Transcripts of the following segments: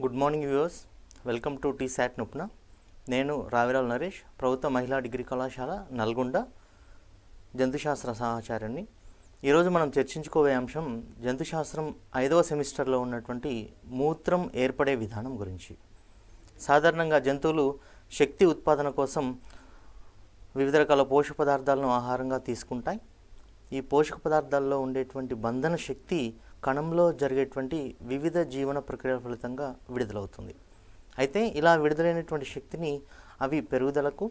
Good morning viewers, welcome to T SAT Nipuna. నేను రావిరాల్ నరేష్, ప్రభుత్వ మహిళా డిగ్రీ కళాశాల నల్గొండ జంతుశాస్త్ర సహచార్యాన్ని. ఈరోజు మనం చర్చించుకోబోయే అంశం జంతుశాస్త్రం 5వ సెమిస్టర్లో ఉన్నటువంటి మూత్రం ఏర్పడే విధానం గురించి. సాధారణంగా జంతువులు శక్తి ఉత్పాదన కోసం వివిధ రకాల పోషక పదార్థాలను ఆహారంగా తీసుకుంటాయి. ఈ పోషక పదార్థాల్లో ఉండేటువంటి బంధన శక్తి కణంలో జరిగేటువంటి వివిధ జీవన ప్రక్రియల ఫలితంగా విడుదలవుతుంది. అయితే ఇలా విడుదలైనటువంటి శక్తిని అవి పెరుగుదలకు,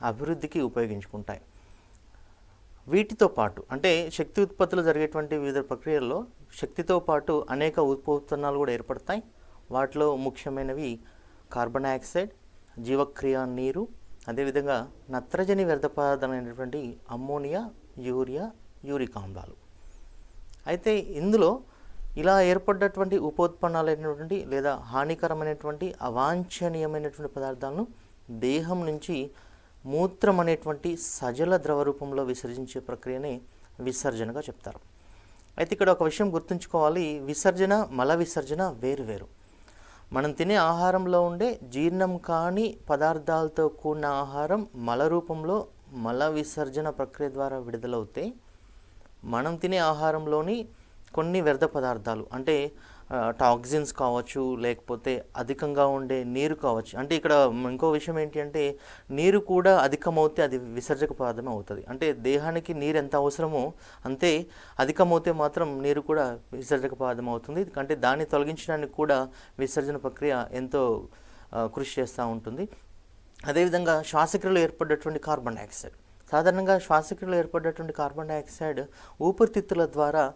అభివృద్ధికి ఉపయోగించుకుంటాయి. వీటితో పాటు అంటే శక్తి ఉత్పత్తులు జరిగేటువంటి వివిధ ప్రక్రియల్లో శక్తితో పాటు అనేక ఉత్పన్నాలు కూడా ఏర్పడతాయి. వాటిలో ముఖ్యమైనవి కార్బన్ డయాక్సైడ్, జీవక్రియ నీరు, అదేవిధంగా నత్రజని వ్యర్థ పదార్థమైనటువంటి అమ్మోనియా, యూరియా, యూరిక్ ఆమ్లాలు. అయితే ఇందులో ఇలా ఏర్పడ్డటువంటి ఉపోత్పన్నాలైనటువంటి లేదా హానికరమైనటువంటి అవాంఛనీయమైనటువంటి పదార్థాలను దేహం నుంచి మూత్రం అనేటువంటి సజల ద్రవ రూపంలో విసర్జించే ప్రక్రియనే విసర్జనగా చెప్తారు. అయితే ఇక్కడ ఒక విషయం గుర్తుంచుకోవాలి, విసర్జన, మల విసర్జన వేరు. మనం తినే ఆహారంలో ఉండే జీర్ణం కాని పదార్థాలతో కూడిన ఆహారం మల రూపంలో మల విసర్జన ప్రక్రియ ద్వారా విడుదలవుతే, మనం తినే ఆహారంలోని కొన్ని వ్యర్థ పదార్థాలు అంటే టాక్సిన్స్ కావచ్చు, లేకపోతే అధికంగా ఉండే నీరు కావచ్చు. అంటే ఇక్కడ ఇంకో విషయం ఏంటి అంటే నీరు కూడా అధికమవుతే అది విసర్జక పదార్థం అవుతుంది. అంటే దేహానికి నీరు ఎంత అవసరమో అంతే అధికమవుతే మాత్రం నీరు కూడా విసర్జక పదార్థం అవుతుంది. అంటే దాన్ని తొలగించడానికి కూడా విసర్జన ప్రక్రియ ఎంతో కృషి చేస్తూ ఉంటుంది. అదేవిధంగా శ్వాసక్రియలో ఏర్పడ్డటువంటి కార్బన్ డయాక్సైడ్, సాధారణంగా శ్వాసక్రియలో ఏర్పడ్డటువంటి కార్బన్ డయాక్సైడ్ ఊపిరితిత్తుల ద్వారా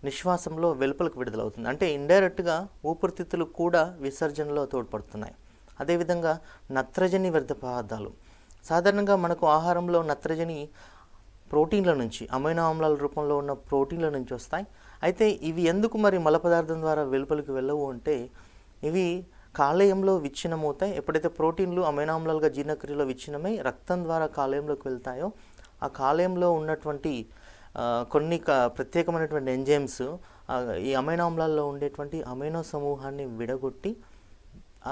నిశ్వాసంలో వెలుపలకు విడుదలవుతుంది. అంటే ఇండైరెక్ట్గా ఊపిరితిత్తులు కూడా విసర్జనలో తోడ్పడుతున్నాయి. అదేవిధంగా నత్రజని వ్యర్థ పదార్థాలు, సాధారణంగా మనకు ఆహారంలో నత్రజని ప్రోటీన్ల నుంచి, అమైనో ఆమ్లాల రూపంలో ఉన్న ప్రోటీన్ల నుంచి వస్తాయి. అయితే ఇవి ఎందుకు మరి మల పదార్థం ద్వారా వెలుపలికి వెళ్ళవు అంటే ఇవి కాలేయంలో విచ్ఛిన్నమవుతాయి. ఎప్పుడైతే ప్రోటీన్లు అమైనో ఆమ్లాలుగా జీర్ణక్రియలో విచ్ఛిన్నమై రక్తం ద్వారా కాలేయంలోకి వెళ్తాయో ఆ కాలేయంలో ఉన్నటువంటి కొన్ని ప్రత్యేకమైనటువంటి ఎంజైమ్స్ ఈ అమైనో ఆమ్లాల్లో ఉండేటువంటి అమైనో సమూహాన్ని విడగొట్టి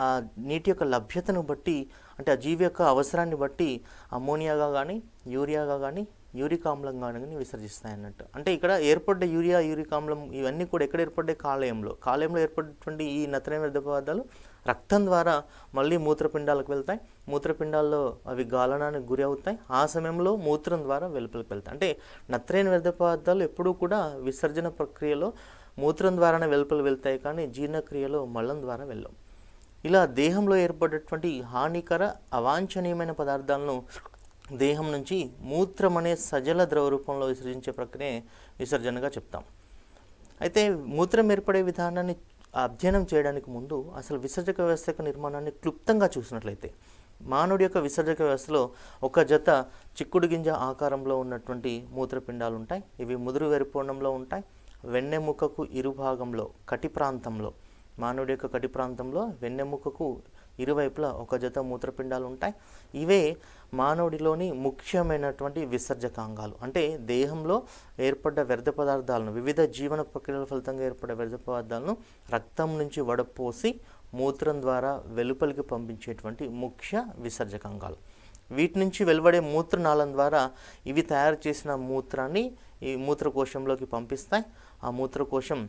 ఆ నీటి యొక్క లభ్యతను బట్టి, అంటే ఆ జీవి యొక్క అవసరాన్ని బట్టి అమ్మోనియాగా కానీ, యూరియాగా కానీ, యూరిక్ ఆమ్లంగా కానీ విసర్జిస్తాయి అన్నట్టు. అంటే ఇక్కడ ఏర్పడ్డ యూరియా, యూరిక్ ఆమ్లం ఇవన్నీ కూడా ఎక్కడ ఏర్పడ్డాయి? కాలేయంలో ఏర్పడేటువంటి ఈ నత్రజని వ్యర్థ పదార్థాలు రక్తం ద్వారా మళ్ళీ మూత్రపిండాలకు వెళ్తాయి. మూత్రపిండాల్లో అవి గాలనానికి గురి అవుతాయి. ఆ సమయంలో మూత్రం ద్వారా వెలుపలికి వెళ్తాయి. అంటే నత్రజని వ్యర్థ పదార్థాలు ఎప్పుడూ కూడా విసర్జన ప్రక్రియలో మూత్రం ద్వారానే వెలుపలికి వెళ్తాయి, కానీ జీర్ణక్రియలో మలం ద్వారా వెళ్ళవు. ఇలా దేహంలో ఏర్పడేటువంటి హానికర అవాంఛనీయమైన పదార్థాలను దేహం నుంచి మూత్రం అనే సజల ద్రవ రూపంలో విసర్జించే ప్రక్రియ విసర్జనగా చెప్తాం. అయితే మూత్రం ఏర్పడే విధానాన్ని అధ్యయనం చేయడానికి ముందు అసలు విసర్జక వ్యవస్థ యొక్క నిర్మాణాన్ని క్లుప్తంగా చూసినట్లయితే, మానవుడి యొక్క విసర్జక వ్యవస్థలో ఒక జత చిక్కుడు గింజ ఆకారంలో ఉన్నటువంటి మూత్రపిండాలు ఉంటాయి. ఇవి ముదురు వెరుపోణంలో ఉంటాయి. వెన్నెముకకు ఇరుభాగంలో కటి ప్రాంతంలో, మానవుడి యొక్క కటి ప్రాంతంలో వెన్నెముకకు ఇరువైపులా ఒక జత మూత్రపిండాలు ఉంటాయి. ఇవే మానవుడిలోని ముఖ్యమైనటువంటి విసర్జకాంగాలు. అంటే దేహంలో ఏర్పడ్డ వ్యర్థ పదార్థాలను, వివిధ జీవన ప్రక్రియల ఫలితంగా ఏర్పడే వ్యర్థ పదార్థాలను రక్తం నుంచి వడపోసి మూత్రం ద్వారా వెలుపలికి పంపించేటువంటి ముఖ్య విసర్జకాంగాలు. వీటి నుంచి వెలువడే మూత్రనాళం ద్వారా ఇవి తయారు చేసిన మూత్రాన్ని ఈ మూత్రకోశంలోకి పంపిస్తాయి. ఆ మూత్రకోశం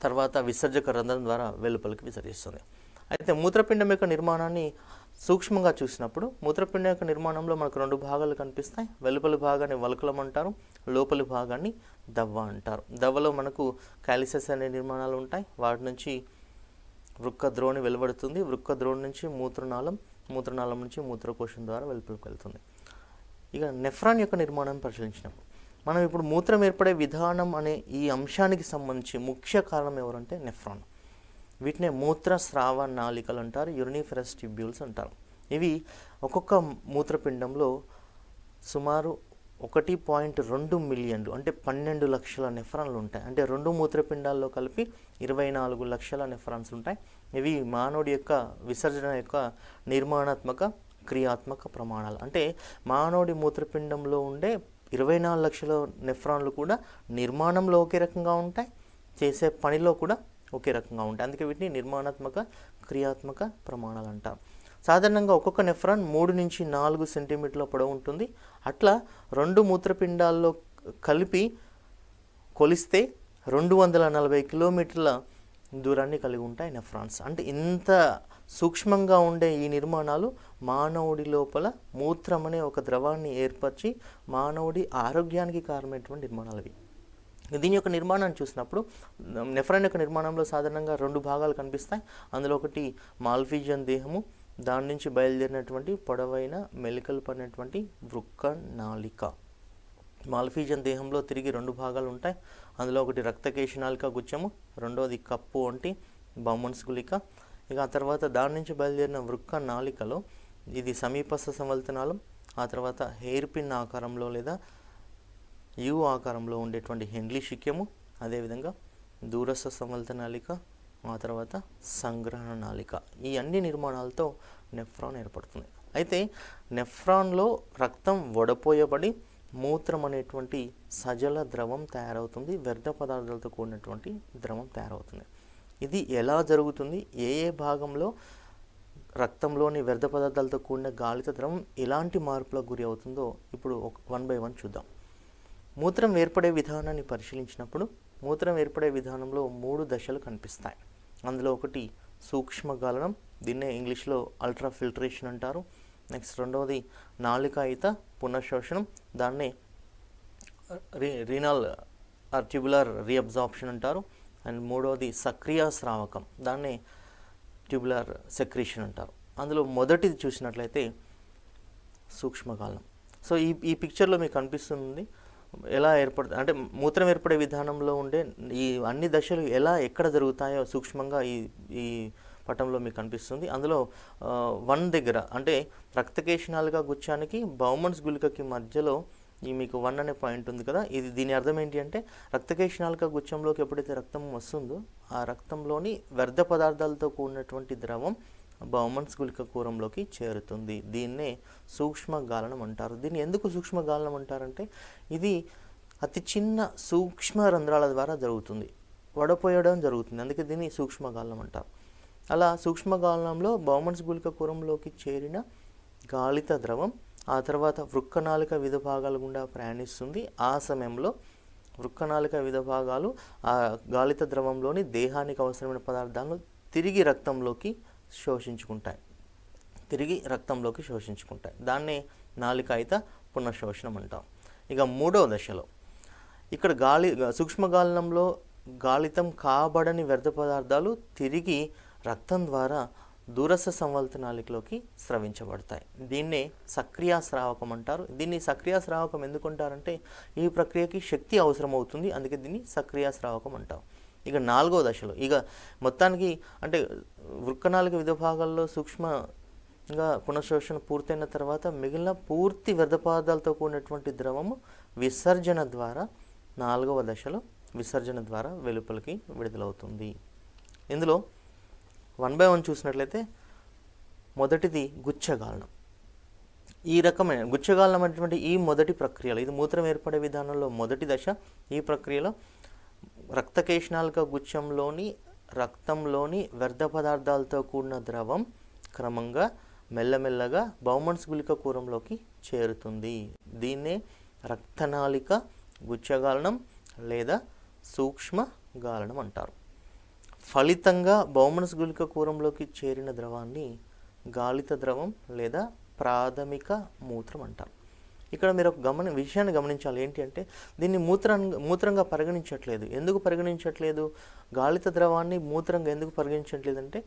తర్వాత విసర్జక రంధ్రం ద్వారా వెలుపలికి విసర్జిస్తుంది. అయితే మూత్రపిండం యొక్క నిర్మాణాన్ని సూక్ష్మంగా చూసినప్పుడు మూత్రపిండం యొక్క నిర్మాణంలో మనకు 2 భాగాలు కనిపిస్తాయి. వెలుపలి భాగాన్ని వల్కలం అంటారు, లోపలి భాగాన్ని దవ్వ అంటారు. దవ్వలో మనకు క్యాలిసెస్ అనే నిర్మాణాలు ఉంటాయి. వాటి నుంచి వృక్క ద్రోణి వెలువడుతుంది. వృక్క ద్రోణి నుంచి మూత్రనాళం నుంచి మూత్రకోశం ద్వారా వెలుపలికి వెళ్తుంది. ఇక నెఫ్రాన్ యొక్క నిర్మాణాన్ని పరిశీలించినప్పుడు మనం ఇప్పుడు మూత్రం ఏర్పడే విధానం అనే ఈ అంశానికి సంబంధించి ముఖ్య కారణం ఎవరంటే నెఫ్రాన్. వీటినే మూత్రస్రావ నాళికలు అంటారు, యూరినిఫెరస్ ట్యూబ్యూల్స్ అంటారు. ఇవి ఒక్కొక్క మూత్రపిండంలో సుమారు 1.2 మిలియన్లు అంటే 12 లక్షల నెఫ్రాన్లు ఉంటాయి. అంటే 2 మూత్రపిండాల్లో కలిపి 24 లక్షల నెఫ్రాన్స్ ఉంటాయి. ఇవి మానవుడి యొక్క విసర్జన యొక్క నిర్మాణాత్మక, క్రియాత్మక ప్రమాణాలు. అంటే మానవుడి మూత్రపిండంలో ఉండే 24 లక్షల నెఫ్రాన్లు కూడా నిర్మాణంలో ఒకే రకంగా ఉంటాయి, చేసే పనిలో కూడా ఒకే రకంగా ఉంటాయి. అందుకే వీటిని నిర్మాణాత్మక క్రియాత్మక ప్రమాణాలు అంటారు. సాధారణంగా ఒక్కొక్క నెఫ్రాన్ 3 నుంచి 4 సెంటీమీటర్ల పొడవు ఉంటుంది. అట్లా 2 మూత్రపిండాల్లో కలిపి కొలిస్తే 240 కిలోమీటర్ల దూరాన్ని కలిగి ఉంటాయి నెఫ్రాన్స్. అంటే ఇంత సూక్ష్మంగా ఉండే ఈ నిర్మాణాలు మానవుడి లోపల మూత్రం అనే ఒక ద్రవాన్ని ఏర్పరిచి మానవుడి ఆరోగ్యానికి కారణమైనటువంటి నిర్మాణాలు అవి. దీని యొక్క నిర్మాణాన్ని చూసినప్పుడు నెఫ్రాన్ యొక్క నిర్మాణంలో సాధారణంగా 2 భాగాలు కనిపిస్తాయి. అందులో ఒకటి మాల్ఫీజియన్ దేహము, దాని నుంచి బయలుదేరినటువంటి పొడవైన మెలికలు పడినటువంటి వృక్క నాళిక. మాల్ఫీజియన్ దేహంలో తిరిగి 2 భాగాలు ఉంటాయి. అందులో ఒకటి రక్తకేశి నాళిక గుచ్చము, రెండోది కప్పు వంటి బౌమన్స్ గుళిక. ఇక ఆ తర్వాత దాని నుంచి బయలుదేరిన వృక్క నాళికలో ఇది సమీపస్థ సంవల్తనాళం, ఆ తర్వాత హెయిర్ పిన్ ఆకారంలో లేదా యు ఆకారంలో ఉండేటువంటి హెన్లీ శిక్యము, అదేవిధంగా దూరస్థ సంవల్త నాళిక, ఆ తర్వాత సంగ్రహణ నాళిక. ఈ అన్ని నిర్మాణాలతో నెఫ్రాన్ ఏర్పడుతుంది. అయితే నెఫ్రాన్లో రక్తం వడపోయబడి మూత్రం అనేటువంటి సజల ద్రవం తయారవుతుంది, వ్యర్థ పదార్థాలతో కూడినటువంటి ద్రవం తయారవుతుంది. ఇది ఎలా జరుగుతుంది, ఏ ఏ భాగంలో రక్తంలోని వ్యర్థ పదార్థాలతో కూడిన గాలిత ద్రవం ఎలాంటి మార్పులకు గురి అవుతుందో ఇప్పుడు 1 by 1 చూద్దాం. మూత్రం ఏర్పడే విధానాన్ని పరిశీలించినప్పుడు మూత్రం ఏర్పడే విధానంలో 3 దశలు కనిపిస్తాయి. అందులో ఒకటి సూక్ష్మగాలనం, దీన్నే ఇంగ్లీష్లో అల్ట్రా ఫిల్టరేషన్ అంటారు. నెక్స్ట్ రెండవది నాళికాయిత పునఃశోషణం, దాన్నే రీనల్ ట్యూబులర్ రీఅబ్జార్ప్షన్ అంటారు. అండ్ మూడవది సక్రియ స్రావకం, దాన్నే ట్యూబులర్ సెక్రీషన్ అంటారు. అందులో మొదటిది చూసినట్లయితే సూక్ష్మగాలనం. సో ఈ పిక్చర్లో మీకు కనిపిస్తుంది ఎలా ఏర్పడుతుంది అంటే మూత్రం ఏర్పడే విధానంలో ఉండే ఈ అన్ని దశలు ఎక్కడ జరుగుతాయో సూక్ష్మంగా ఈ పటంలో మీకు కనిపిస్తుంది. అందులో 1 దగ్గర అంటే రక్తకేశి నాళిక గుచ్చానికి బౌమన్స్ గుళికకి మధ్యలో ఈ మీకు 1 అనే పాయింట్ ఉంది కదా, దీని అర్థం ఏంటి అంటే రక్తకేశి నాళిక గుచ్చంలోకి ఎప్పుడైతే రక్తం వస్తుందో ఆ రక్తంలోని వ్యర్థ పదార్థాలతో కూడినటువంటి ద్రవం బౌమన్స్ గుళిక కూరంలోకి చేరుతుంది. దీన్నే సూక్ష్మగాలనం అంటారు. దీన్ని ఎందుకు సూక్ష్మగాలనం అంటారంటే ఇది అతి చిన్న సూక్ష్మ రంధ్రాల ద్వారా జరుగుతుంది, వడపోయడం జరుగుతుంది, అందుకే దీన్ని సూక్ష్మగాలనం అంటారు. అలా సూక్ష్మగాలనంలో బౌమన్స్ గుళిక కూరంలోకి చేరిన గాలిత ద్రవం ఆ తర్వాత వృక్కనాళిక వివిధ భాగాల గుండా ప్రయాణిస్తుంది. ఆ సమయంలో వృక్కనాళిక వివిధ భాగాలు ఆ గాలిత ద్రవంలోని దేహానికి అవసరమైన పదార్థాలను తిరిగి రక్తంలోకి శోషించుకుంటాయి. దాన్నే నాళికాయిత పునఃశోషణం అంటాం. ఇక 3వ దశలో ఇక్కడ సూక్ష్మగాలనంలో గాలితం కాబడని వ్యర్థ పదార్థాలు తిరిగి రక్తం ద్వారా దూరస్థ సంవల్త నాళికలోకి స్రవించబడతాయి. దీన్నే సక్రియ స్రావకం అంటారు. దీన్ని సక్రియ స్రావకం ఎందుకుంటారంటే ఈ ప్రక్రియకి శక్తి అవసరమవుతుంది, అందుకే దీన్ని సక్రియ స్రావకం అంటాం. ఇక 4వ దశలో ఇక మొత్తానికి అంటే వృక్కనాళిక వివిధ భాగాల్లో సూక్ష్మంగా పునఃశోషణ పూర్తయిన తర్వాత మిగిలిన పూర్తి వ్యర్థ పదార్థాలతో కూడినటువంటి ద్రవము విసర్జన ద్వారా 4వ దశలో విసర్జన ద్వారా వెలుపలికి విడుదలవుతుంది. ఇందులో 1 by 1 చూసినట్లయితే మొదటిది గుచ్చగాలనం. ఈ రకమైన గుచ్చగాలనం అనేటువంటి ఈ మొదటి ప్రక్రియలో ఇది మూత్రం ఏర్పడే విధానంలో మొదటి దశ. ఈ ప్రక్రియలో రక్తకేశి నాళిక గుచ్చంలోని రక్తంలోని వ్యర్థ పదార్థాలతో కూడిన ద్రవం క్రమంగా మెల్లమెల్లగా బౌమన్స్ గుళిక కూరంలోకి చేరుతుంది. దీన్నే రక్తనాళిక గుచ్చగాలనం లేదా సూక్ష్మగాలనం అంటారు. ఫలితంగా బౌమన్స్ గుళిక కూరంలోకి చేరిన ద్రవాన్ని గాలిత ద్రవం లేదా ప్రాథమిక మూత్రం అంటారు. ఇక్కడ మీరు ఒక విషయాన్ని గమనించాలి. ఏంటి అంటే దీన్ని మూత్రంగా పరిగణించట్లేదు. ఎందుకు పరిగణించట్లేదు? గాలిత ద్రవాన్ని మూత్రంగా ఎందుకు పరిగణించట్లేదు అంటే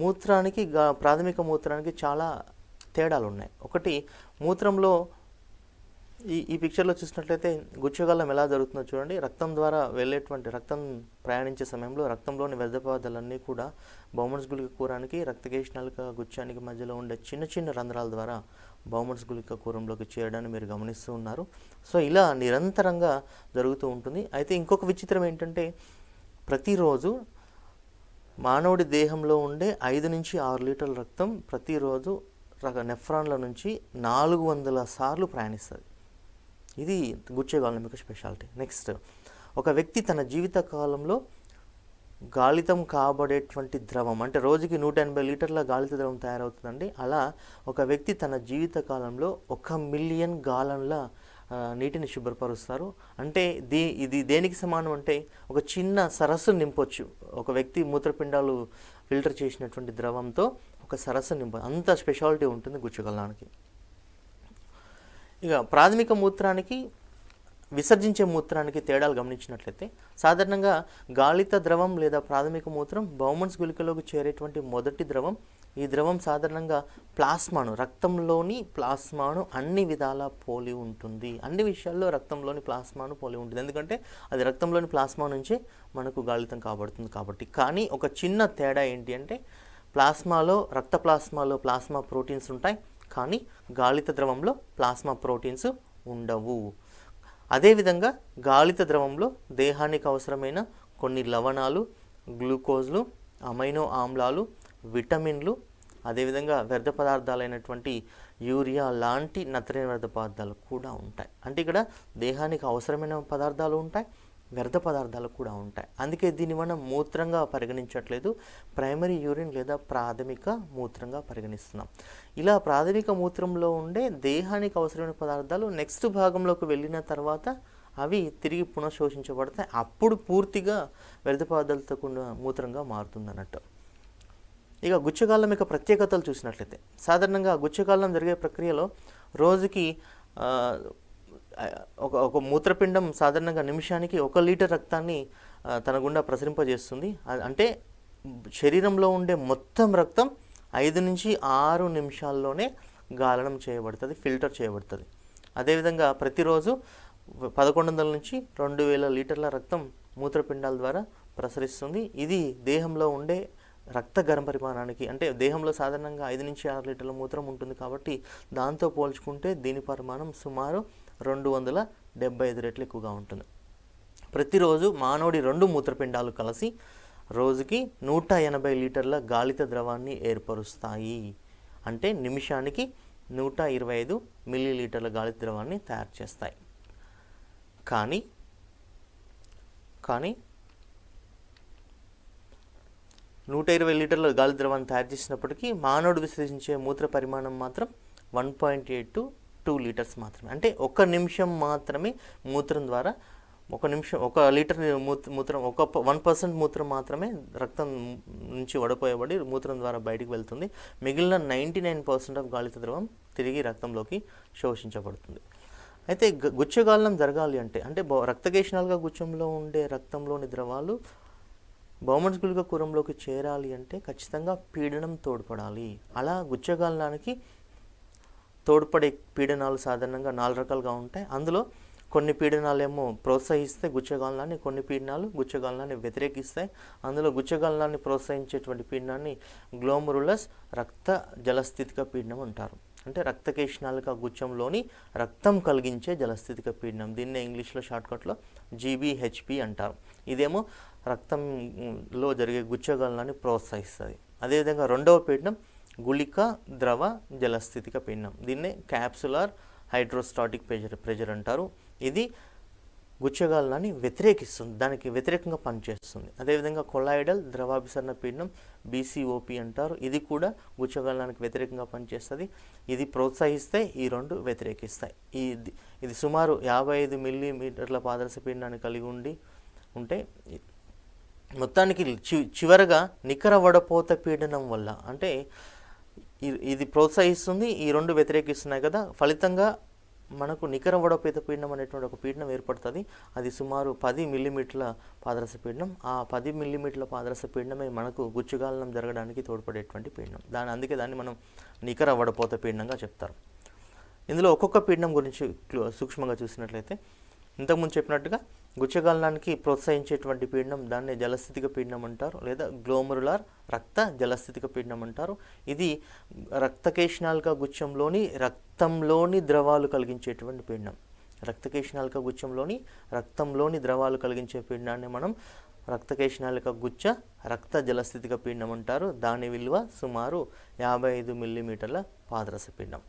మూత్రానికి ప్రాథమిక మూత్రానికి చాలా తేడాలు ఉన్నాయి. ఒకటి, మూత్రంలో ఈ పిక్చర్లో చూసినట్లయితే గుచ్చగాలం ఎలా జరుగుతుందో చూడండి. రక్తం ద్వారా వెళ్ళేటువంటి రక్తం ప్రయాణించే సమయంలో రక్తంలోని వ్యర్థ పదార్థాలన్నీ కూడా బౌమన్స్ గుళిక కూరానికి రక్తకేశి నాళిక గుచ్చానికి మధ్యలో ఉండే చిన్న చిన్న రంధ్రాల ద్వారా బౌమన్స్ గుళిక కూరంలోకి చేరడాన్ని మీరు గమనిస్తూ ఉన్నారు. సో ఇలా నిరంతరంగా జరుగుతూ ఉంటుంది. అయితే ఇంకొక విచిత్రం ఏంటంటే ప్రతిరోజు మానవుడి దేహంలో ఉండే 5 నుంచి 6 లీటర్ల రక్తం ప్రతిరోజు నెఫ్రాన్ల నుంచి 400 సార్లు ప్రయాణిస్తుంది. ఇది గుచ్చగాలనం యొక్క స్పెషాలిటీ. నెక్స్ట్, ఒక వ్యక్తి తన జీవిత కాలంలో గాలితం కాబడేటువంటి ద్రవం, అంటే రోజుకి 180 లీటర్ల గాలిత ద్రవం తయారవుతుందండి. అలా ఒక వ్యక్తి తన జీవిత కాలంలో 1 మిలియన్ గాలన్ల నీటిని శుభ్రపరుస్తారు. అంటే ఇది దేనికి సమానం అంటే ఒక చిన్న సరస్సు నింపొచ్చు. ఒక వ్యక్తి మూత్రపిండాలు ఫిల్టర్ చేసినటువంటి ద్రవంతో ఒక సరస్సు అంత స్పెషాలిటీ ఉంటుంది గుచ్చగలనానికి. ఇక ప్రాథమిక మూత్రానికి విసర్జించే మూత్రానికి తేడాలు గమనించినట్లయితే, సాధారణంగా గాలిత ద్రవం లేదా ప్రాథమిక మూత్రం బౌమన్స్ గుళికలోకి చేరేటువంటి మొదటి ద్రవం. ఈ ద్రవం సాధారణంగా ప్లాస్మాను, రక్తంలోని ప్లాస్మాను అన్ని విధాలా పోలి ఉంటుంది. అన్ని విషయాల్లో రక్తంలోని ప్లాస్మాను పోలి ఉంటుంది, ఎందుకంటే అది రక్తంలోని ప్లాస్మా నుంచి మనకు గాలితం కాబడుతుంది కాబట్టి. కానీ ఒక చిన్న తేడా ఏంటి అంటే, రక్త ప్లాస్మాలో ప్లాస్మా ప్రోటీన్స్ ఉంటాయి, కానీ గాలిత ద్రవంలో ప్లాస్మా ప్రోటీన్స్ ఉండవు. అదేవిధంగా గాలిత ద్రవంలో దేహానికి అవసరమైన కొన్ని లవణాలు, గ్లూకోజ్లు, అమైనో ఆమ్లాలు, విటమిన్లు, అదేవిధంగా వ్యర్థ పదార్థాలైనటువంటి యూరియా లాంటి నత్రజని వ్యర్థ పదార్థాలు కూడా ఉంటాయి. అంటే ఇక్కడ దేహానికి అవసరమైన పదార్థాలు ఉంటాయి, వ్యర్థ పదార్థాలు కూడా ఉంటాయి. అందుకే దీన్ని మనం మూత్రంగా పరిగణించట్లేదు, ప్రైమరీ యూరిన్ లేదా ప్రాథమిక మూత్రంగా పరిగణిస్తున్నాం. ఇలా ప్రాథమిక మూత్రంలో ఉండే దేహానికి అవసరమైన పదార్థాలు నెక్స్ట్ భాగంలోకి వెళ్ళిన తర్వాత అవి తిరిగి పునఃశోషించబడతాయి. అప్పుడు పూర్తిగా వ్యర్థ పదార్థాలతో కూడిన మూత్రంగా మారుతుంది అన్నట్టు. ఇక గుచ్చగాళ్ళం యొక్క ప్రత్యేకతలు చూసినట్లయితే, సాధారణంగా గుచ్చగాళ్ళం జరిగే ప్రక్రియలో రోజుకి ఒక మూత్రపిండం సాధారణంగా నిమిషానికి 1 లీటర్ రక్తాన్ని తన గుండా ప్రసరింపజేస్తుంది. అంటే శరీరంలో ఉండే మొత్తం రక్తం 5 నుంచి 6 నిమిషాల్లోనే గాలనం చేయబడుతుంది, ఫిల్టర్ చేయబడుతుంది. అదేవిధంగా ప్రతిరోజు 1100 నుంచి 2000 లీటర్ల రక్తం మూత్రపిండాల ద్వారా ప్రసరిస్తుంది. ఇది దేహంలో ఉండే రక్త గరం పరిమాణానికి, అంటే దేహంలో సాధారణంగా 5 నుంచి 6 లీటర్ల మూత్రం ఉంటుంది కాబట్టి దాంతో పోల్చుకుంటే దీని పరిమాణం సుమారు 275 రెట్లు ఎక్కువగా ఉంటుంది. ప్రతిరోజు మానవుడి 2 మూత్రపిండాలు కలిసి రోజుకి 180 లీటర్ల గాలిత ద్రవాన్ని ఏర్పరుస్తాయి. అంటే నిమిషానికి 125 మిల్లీలీటర్ల గాలిత ద్రవాన్ని తయారు చేస్తాయి. కానీ 120 లీటర్ల గాలి ద్రవాన్ని తయారు చేసినప్పటికీ మానవుడు విసర్జించే మూత్ర పరిమాణం మాత్రం 1.8 to 2 లీటర్స్ మాత్రమే. అంటే 1 నిమిషం మాత్రమే మూత్రం ద్వారా 1 లీటర్ మూత్రం 1% మూత్రం మాత్రమే రక్తం నుంచి వడపోయబడి మూత్రం ద్వారా బయటికి వెళ్తుంది. మిగిలిన 99% ఆఫ్ గాలిత ద్రవం తిరిగి రక్తంలోకి శోషించబడుతుంది. అయితే గుచ్చగాలనం జరగాలి అంటే రక్తకేశనాలుగా గుచ్చంలో ఉండే రక్తంలోని ద్రవాలు బౌమన్స్ గుళిక కురంలోకి చేరాలి అంటే ఖచ్చితంగా పీడనం తోడ్పడాలి. అలా గుచ్చగాలనానికి తోడ్పడే పీడనాలు సాధారణంగా 4 రకాలుగా ఉంటాయి. అందులో కొన్ని పీడనాలు ఏమో ప్రోత్సహిస్తే గుచ్చగాలనాన్ని, కొన్ని పీడనాలు గుచ్చగాలనాన్ని వ్యతిరేకిస్తాయి. అందులో గుచ్చగాలనాన్ని ప్రోత్సహించేటువంటి పీడనాన్ని గ్లోమరులస్ రక్త జలస్థితిక పీడనం అంటారు. అంటే రక్తకేశనాలిక గుచ్చంలోని రక్తం కలిగించే జలస్థితిక పీడనం, దీన్నే ఇంగ్లీష్లో షార్ట్కట్లో జీబీహెచ్పి అంటారు. ఇదేమో రక్తంలో జరిగే గుచ్చగాలనాన్ని ప్రోత్సహిస్తుంది. అదేవిధంగా రెండవ పీడనం గుళిక ద్రవ జలస్థితిక పీడనం, దీన్నే క్యాప్సులార్ హైడ్రోస్టాటిక్ ప్రెజర్ అంటారు. ఇది గుచ్చగాలనాన్ని వ్యతిరేకిస్తుంది, దానికి వ్యతిరేకంగా పనిచేస్తుంది. అదేవిధంగా కొలాయిడల్ ద్రవాభిసరణ పీడనం బీసీఓపి అంటారు. ఇది కూడా గుచ్చగాలనానికి వ్యతిరేకంగా పనిచేస్తుంది. ఇది ప్రోత్సహిస్తే ఈ రెండు వ్యతిరేకిస్తాయి. ఇది సుమారు 55 మిల్లీమీటర్ల పాదరస పీడనాన్ని కలిగి ఉంటే మొత్తానికి చివరగా నికర వడపోత పీడనం వల్ల, అంటే ఇది ప్రోత్సహిస్తుంది, ఈ రెండు వ్యతిరేకిస్తున్నాయి కదా, ఫలితంగా మనకు నికర వడపోత పీడనం అనేటువంటి ఒక పీడనం ఏర్పడుతుంది. అది సుమారు 10 మిల్లీమీటర్ల పాదరస పీడనం. ఆ 10 మిల్లీమీటర్ల పాదరస పీడనమే మనకు గుచ్చగాలనం జరగడానికి తోడ్పడేటువంటి పీడనం. అందుకే దాన్ని మనం నికర వడపోత పీడనంగా చెప్తారు. ఇందులో ఒక్కొక్క పీడనం గురించి సూక్ష్మంగా చూసినట్లయితే, ఇంతకుముందు చెప్పినట్టుగా గుచ్చగాలనానికి ప్రోత్సహించేటువంటి పీడనం దాన్ని జలస్థితిక పీడనం అంటారు, లేదా గ్లోమరులార్ రక్త జలస్థితిక పీడనం అంటారు. ఇది రక్తకేశనాలిక గుచ్చంలోని రక్తంలోని ద్రవాలు కలిగించేటువంటి పీడనం. రక్తకేశనాలిక గుచ్చంలోని రక్తంలోని ద్రవాలు కలిగించే పీడనాన్ని మనం రక్తకేశనాలిక గుచ్చ రక్త జలస్థితిక పీడనం అంటారు. దాని విలువ సుమారు 55 మిల్లీమీటర్ల పాదరస పీడనం.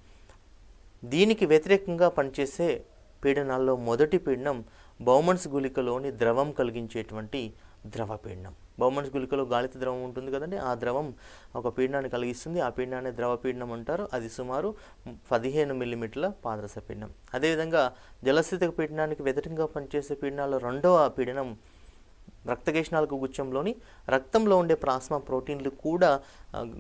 దీనికి వ్యతిరేకంగా పనిచేసే పీడనాల్లో మొదటి పీడనం బౌమన్స్ గుళికలోని ద్రవం కలిగించేటువంటి ద్రవపీడనం. బౌమన్స్ గుళికలో గాలిత ద్రవం ఉంటుంది కదండి, ఆ ద్రవం ఒక పీడనాన్ని కలిగిస్తుంది. ఆ పీడనాన్ని ద్రవపీడనం అంటారు. అది సుమారు 15 మిల్లీమీటర్ల పాదరస పీడనం. అదేవిధంగా జలస్థితిక పీడనానికి వ్యతిరేకంగా పనిచేసే పీడనాల్లో రెండవ పీడనం రక్తకేశనాళిక గుచ్చంలోని రక్తంలో ఉండే ప్లాస్మా ప్రోటీన్లు కూడా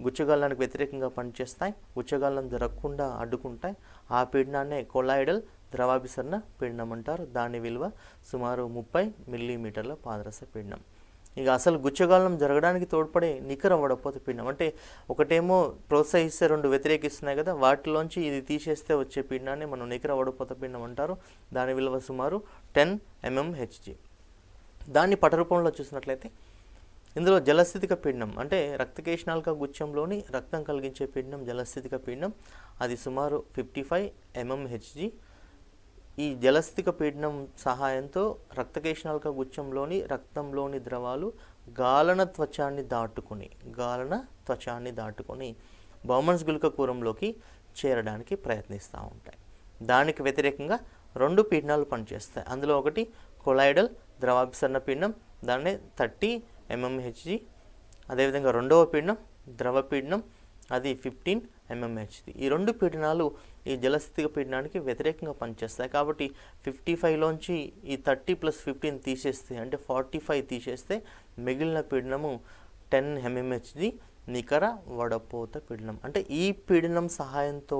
గుచ్చగాలానికి వ్యతిరేకంగా పనిచేస్తాయి, గుచ్చగాలం జరగకుండా అడ్డుకుంటాయి. ఆ పీడనాన్నే కొలాయిడల్ ద్రవాభిసరణ పీడనం అంటారు. దాని విలువ సుమారు 30 మిల్లీమీటర్ల పాదరస పీడనం. ఇక అసలు గుచ్చగాలం జరగడానికి తోడ్పడే నికర వడపోత పీడనం, అంటే ఒకటేమో ప్రోత్సహిస్తే రెండు వ్యతిరేకిస్తున్నాయి కదా, వాటిలోంచి ఇది తీసేస్తే వచ్చే పీడనాన్ని మనం నికర వడపోత పీడనం అంటారు. దాని విలువ సుమారు 10 mmHg. దాన్ని పటరూపంలో చూసినట్లయితే ఇందులో జలస్థితిక పీడనం అంటే రక్తకేశనాళిక గుచ్చంలోని రక్తం కలిగించే పీడనం జలస్థితిక పీడనం, అది సుమారు 55 mmHg. ఈ జలస్థితిక పీడనం సహాయంతో రక్తకేశనాళిక గుచ్చంలోని రక్తంలోని ద్రవాలు గాలన త్వచాన్ని దాటుకొని బౌమన్స్ గుళిక కూరంలోకి చేరడానికి ప్రయత్నిస్తూ ఉంటాయి. దానికి వ్యతిరేకంగా రెండు పీడనాలు పనిచేస్తాయి. అందులో ఒకటి కొలాయిడల్ ద్రవాభిసరణ పీడనం, దాన్నే 30 mmHg. అదేవిధంగా రెండవ పీడనం ద్రవపీడనం, అది 15 mmHg. ఈ రెండు పీడనాలు ఈ జలస్థితిక పీడనానికి వ్యతిరేకంగా పనిచేస్తాయి. కాబట్టి 55లోంచి ఈ 30 + 15 తీసేస్తే అంటే 45 తీసేస్తే మిగిలిన పీడనము 10 mmHg నికర వడపోత పీడనం. అంటే ఈ పీడనం సహాయంతో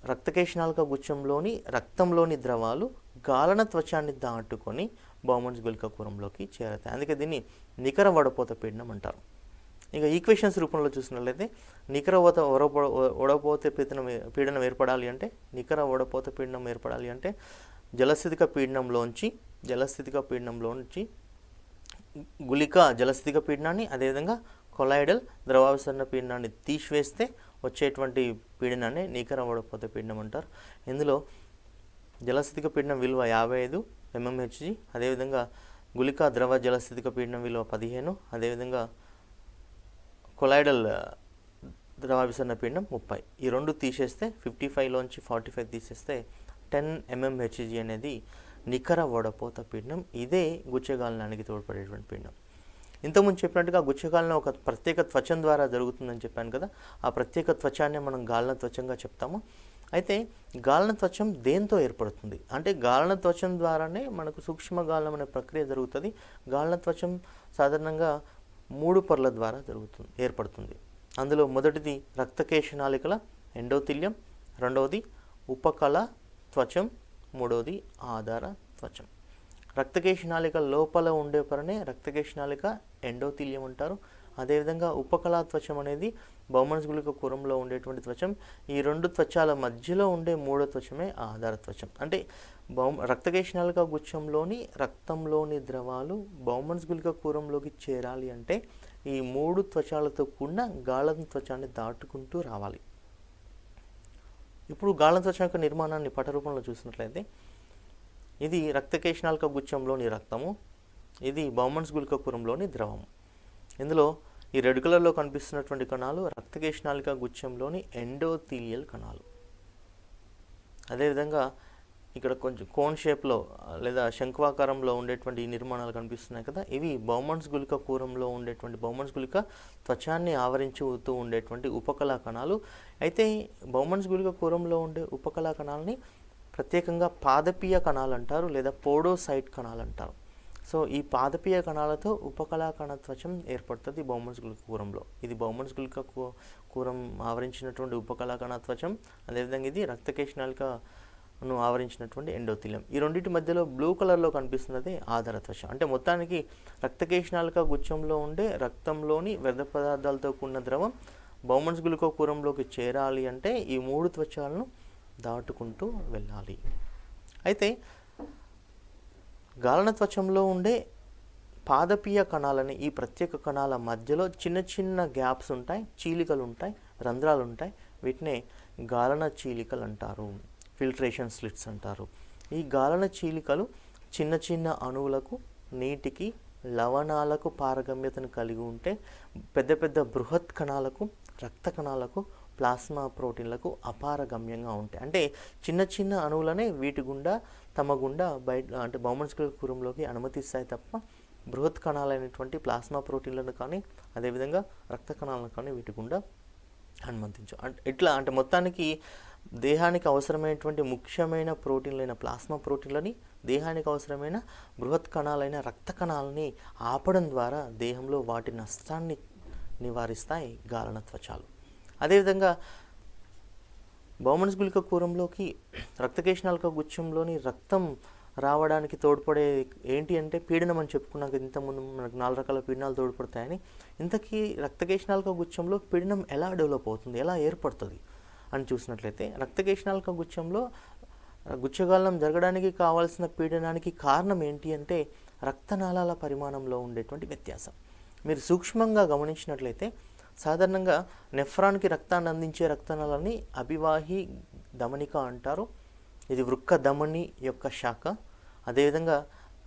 రక్తకేశనాళిక గుచ్చంలోని రక్తంలోని ద్రవాలు గాలన త్వచాన్ని దాటుకొని బౌమన్స్ గుళిక కూరంలోకి చేరతాయి. అందుకే దీన్ని నికర వడపోత పీడనం అంటారు. ఇక ఈక్వేషన్స్ రూపంలో చూసినట్లయితే నికర వడపోత పీడనం ఏర్పడాలి అంటే జలస్థితిక పీడనంలోంచి గుళిక జలస్థితిక పీడనాన్ని అదేవిధంగా కొలాయిడల్ ద్రవాభిసరణ పీడనాన్ని తీసివేస్తే వచ్చేటువంటి పీడనాన్ని నికర వడపోత పీడనం అంటారు. ఇందులో జలస్థితిక పీడనం విలువ 55 mmHg, అదేవిధంగా గుళిక ద్రవ జలస్థితిక పీడనం విలువ 15, అదేవిధంగా కొలాయిడల్ ద్రవాభిసరణ పీడనం 30. ఈ రెండు తీసేస్తే 55లోంచి 45 తీసేస్తే 10 mmHg అనేది నికర వడపోత పీడనం. ఇదే గుచ్చగాలనానికి తోడ్పడేటువంటి పీడనం. ఇంతకుముందు చెప్పినట్టుగా గుచ్చగాలనం ఒక ప్రత్యేక త్వచం ద్వారా జరుగుతుందని చెప్పాను కదా, ఆ ప్రత్యేక త్వచాన్ని మనం గాలన త్వచంగా చెప్తాము. అయితే గాలన త్వచం దేంతో ఏర్పడుతుంది అంటే గాలన త్వచం ద్వారానే మనకు సూక్ష్మ గాలనం అనే ప్రక్రియ జరుగుతుంది. గాలన త్వచం సాధారణంగా 3 పొరల ద్వారా ఏర్పడుతుంది. అందులో మొదటిది రక్తకేశనాళికల ఎండోథీలియం, రెండవది ఉపకళ త్వచం, మూడవది ఆధార త్వచం. రక్తకేశనాళిక లోపల ఉండే పొరనే రక్తకేశనాళిక ఎండోథీలియం అంటారు. అదేవిధంగా ఉపకళా త్వచం అనేది బౌమన్స్ గుళిక కూరంలో ఉండేటువంటి త్వచం. ఈ రెండు త్వచాల మధ్యలో ఉండే మూడో త్వచమే ఆధార త్వచం. అంటే రక్తకేశనాళిక గుచ్చంలోని రక్తంలోని ద్రవాలు బౌమన్స్ గుళిక కూరంలోకి చేరాలి అంటే ఈ 3 త్వచాలతో కూడిన గాలన త్వచాన్ని దాటుకుంటూ రావాలి. ఇప్పుడు గాలన త్వచం యొక్క నిర్మాణాన్ని పటరూపంలో చూసినట్లయితే ఇది రక్తకేశనాళిక గుచ్చంలోని రక్తము, ఇది బౌమన్స్ గుళిక కూరంలోని ద్రవము. ఇందులో ఈ రెడ్ కలర్లో కనిపిస్తున్నటువంటి కణాలు రక్తకేశనాళిక గుచ్చంలోని ఎండోథీలియల్ కణాలు. అదేవిధంగా ఇక్కడ కొంచెం కోన్ షేప్లో లేదా శంకువాకారంలో ఉండేటువంటి ఈ నిర్మాణాలు కనిపిస్తున్నాయి కదా, ఇవి బౌమన్స్ గుళిక కూరంలో ఉండేటువంటి బౌమన్స్ గుళిక త్వచాన్ని ఆవరించుతూ ఉండేటువంటి ఉపకళా కణాలు. అయితే బౌమన్స్ గుళిక కూరంలో ఉండే ఉపకళా కణాలని ప్రత్యేకంగా పాదపీయ కణాలు అంటారు లేదా పోడోసైట్ కణాలు అంటారు. సో ఈ పాదపీయ కణాలతో ఉపకళా కణ త్వచం ఏర్పడుతుంది బౌమన్స్ గుళిక కూరంలో. ఇది బౌమన్స్ గుళిక కూరం ఆవరించినటువంటి ఉపకళా కణ త్వచం. అదేవిధంగా ఇది రక్తకేశనాళికను ఆవరించినటువంటి ఎండోథీలియం. ఈ రెండింటి మధ్యలో బ్లూ కలర్లో కనిపిస్తున్నది ఆధార త్వచం. అంటే మొత్తానికి రక్తకేశనాళిక గుచ్చంలో ఉండే రక్తంలోని వ్యర్థ పదార్థాలతో కూడిన ద్రవం బౌమన్స్ గుళిక కూరంలోకి చేరాలి అంటే ఈ 3 త్వచాలను దాటుకుంటూ వెళ్ళాలి. అయితే గాలన త్వచంలో ఉండే పాదపీయ కణాలని ఈ ప్రత్యేక కణాల మధ్యలో చిన్న చిన్న గ్యాప్స్ ఉంటాయి, చీలికలు ఉంటాయి, రంధ్రాలు ఉంటాయి. వీటినే గాలన చీలికలు అంటారు, ఫిల్ట్రేషన్ స్లిట్స్ అంటారు. ఈ గాలన చీలికలు చిన్న చిన్న అణువులకు, నీటికి, లవణాలకు పారగమ్యతను కలిగి ఉంటే పెద్ద పెద్ద బృహత్ కణాలకు, రక్త కణాలకు ప్లాస్మా ప్రోటీన్లకు అపారగమ్యంగా ఉంటాయి. అంటే చిన్న చిన్న అణువులనే వీటి గుండా తమ గుండా బయట అంటే బౌమన్-స్క్యూల్ కుహరంలోకి అనుమతిస్తాయి తప్ప బృహత్ కణాలైనటువంటి ప్లాస్మా ప్రోటీన్లను కానీ అదేవిధంగా రక్త కణాలను కానీ వీటి గుండా అనుమతించు. అంటే ఇట్లా అంటే మొత్తానికి దేహానికి అవసరమైనటువంటి ముఖ్యమైన ప్రోటీన్లైన ప్లాస్మా ప్రోటీన్లని, దేహానికి అవసరమైన బృహత్ కణాలైన రక్త కణాలని ఆపడం ద్వారా దేహంలో వాటి నష్టాన్ని నివారిస్తాయి గాలన త్వచాలు. అదేవిధంగా బౌమన్-స్క్యూల్ కుహరంలోకి రక్తకేశనాళిక గుచ్ఛంలోని రక్తం రావడానికి తోడ్పడే ఏంటి అంటే పీడనం అని చెప్పుకున్నాక ఇంతకుముందు మనకు 4 రకాల పీడనాలు తోడ్పడతాయని. ఇంతకీ రక్తకేశనాళిక గుచ్ఛంలో పీడనం ఎలా డెవలప్ అవుతుంది, ఎలా ఏర్పడుతుంది అని చూసినట్లయితే రక్తకేశనాళిక గుచ్ఛంలో గుచ్చగాలనం జరగడానికి కావాల్సిన పీడనానికి కారణం ఏంటి అంటే రక్తనాళాల పరిమాణంలో ఉండేటువంటి వ్యత్యాసం. మీరు సూక్ష్మంగా గమనించినట్లయితే సాధారణంగా నెఫ్రాన్కి రక్తాన్ని అందించే రక్తనాళాలని అభివాహి ధమనిక అంటారు. ఇది వృక్క ధమని యొక్క శాఖ. అదేవిధంగా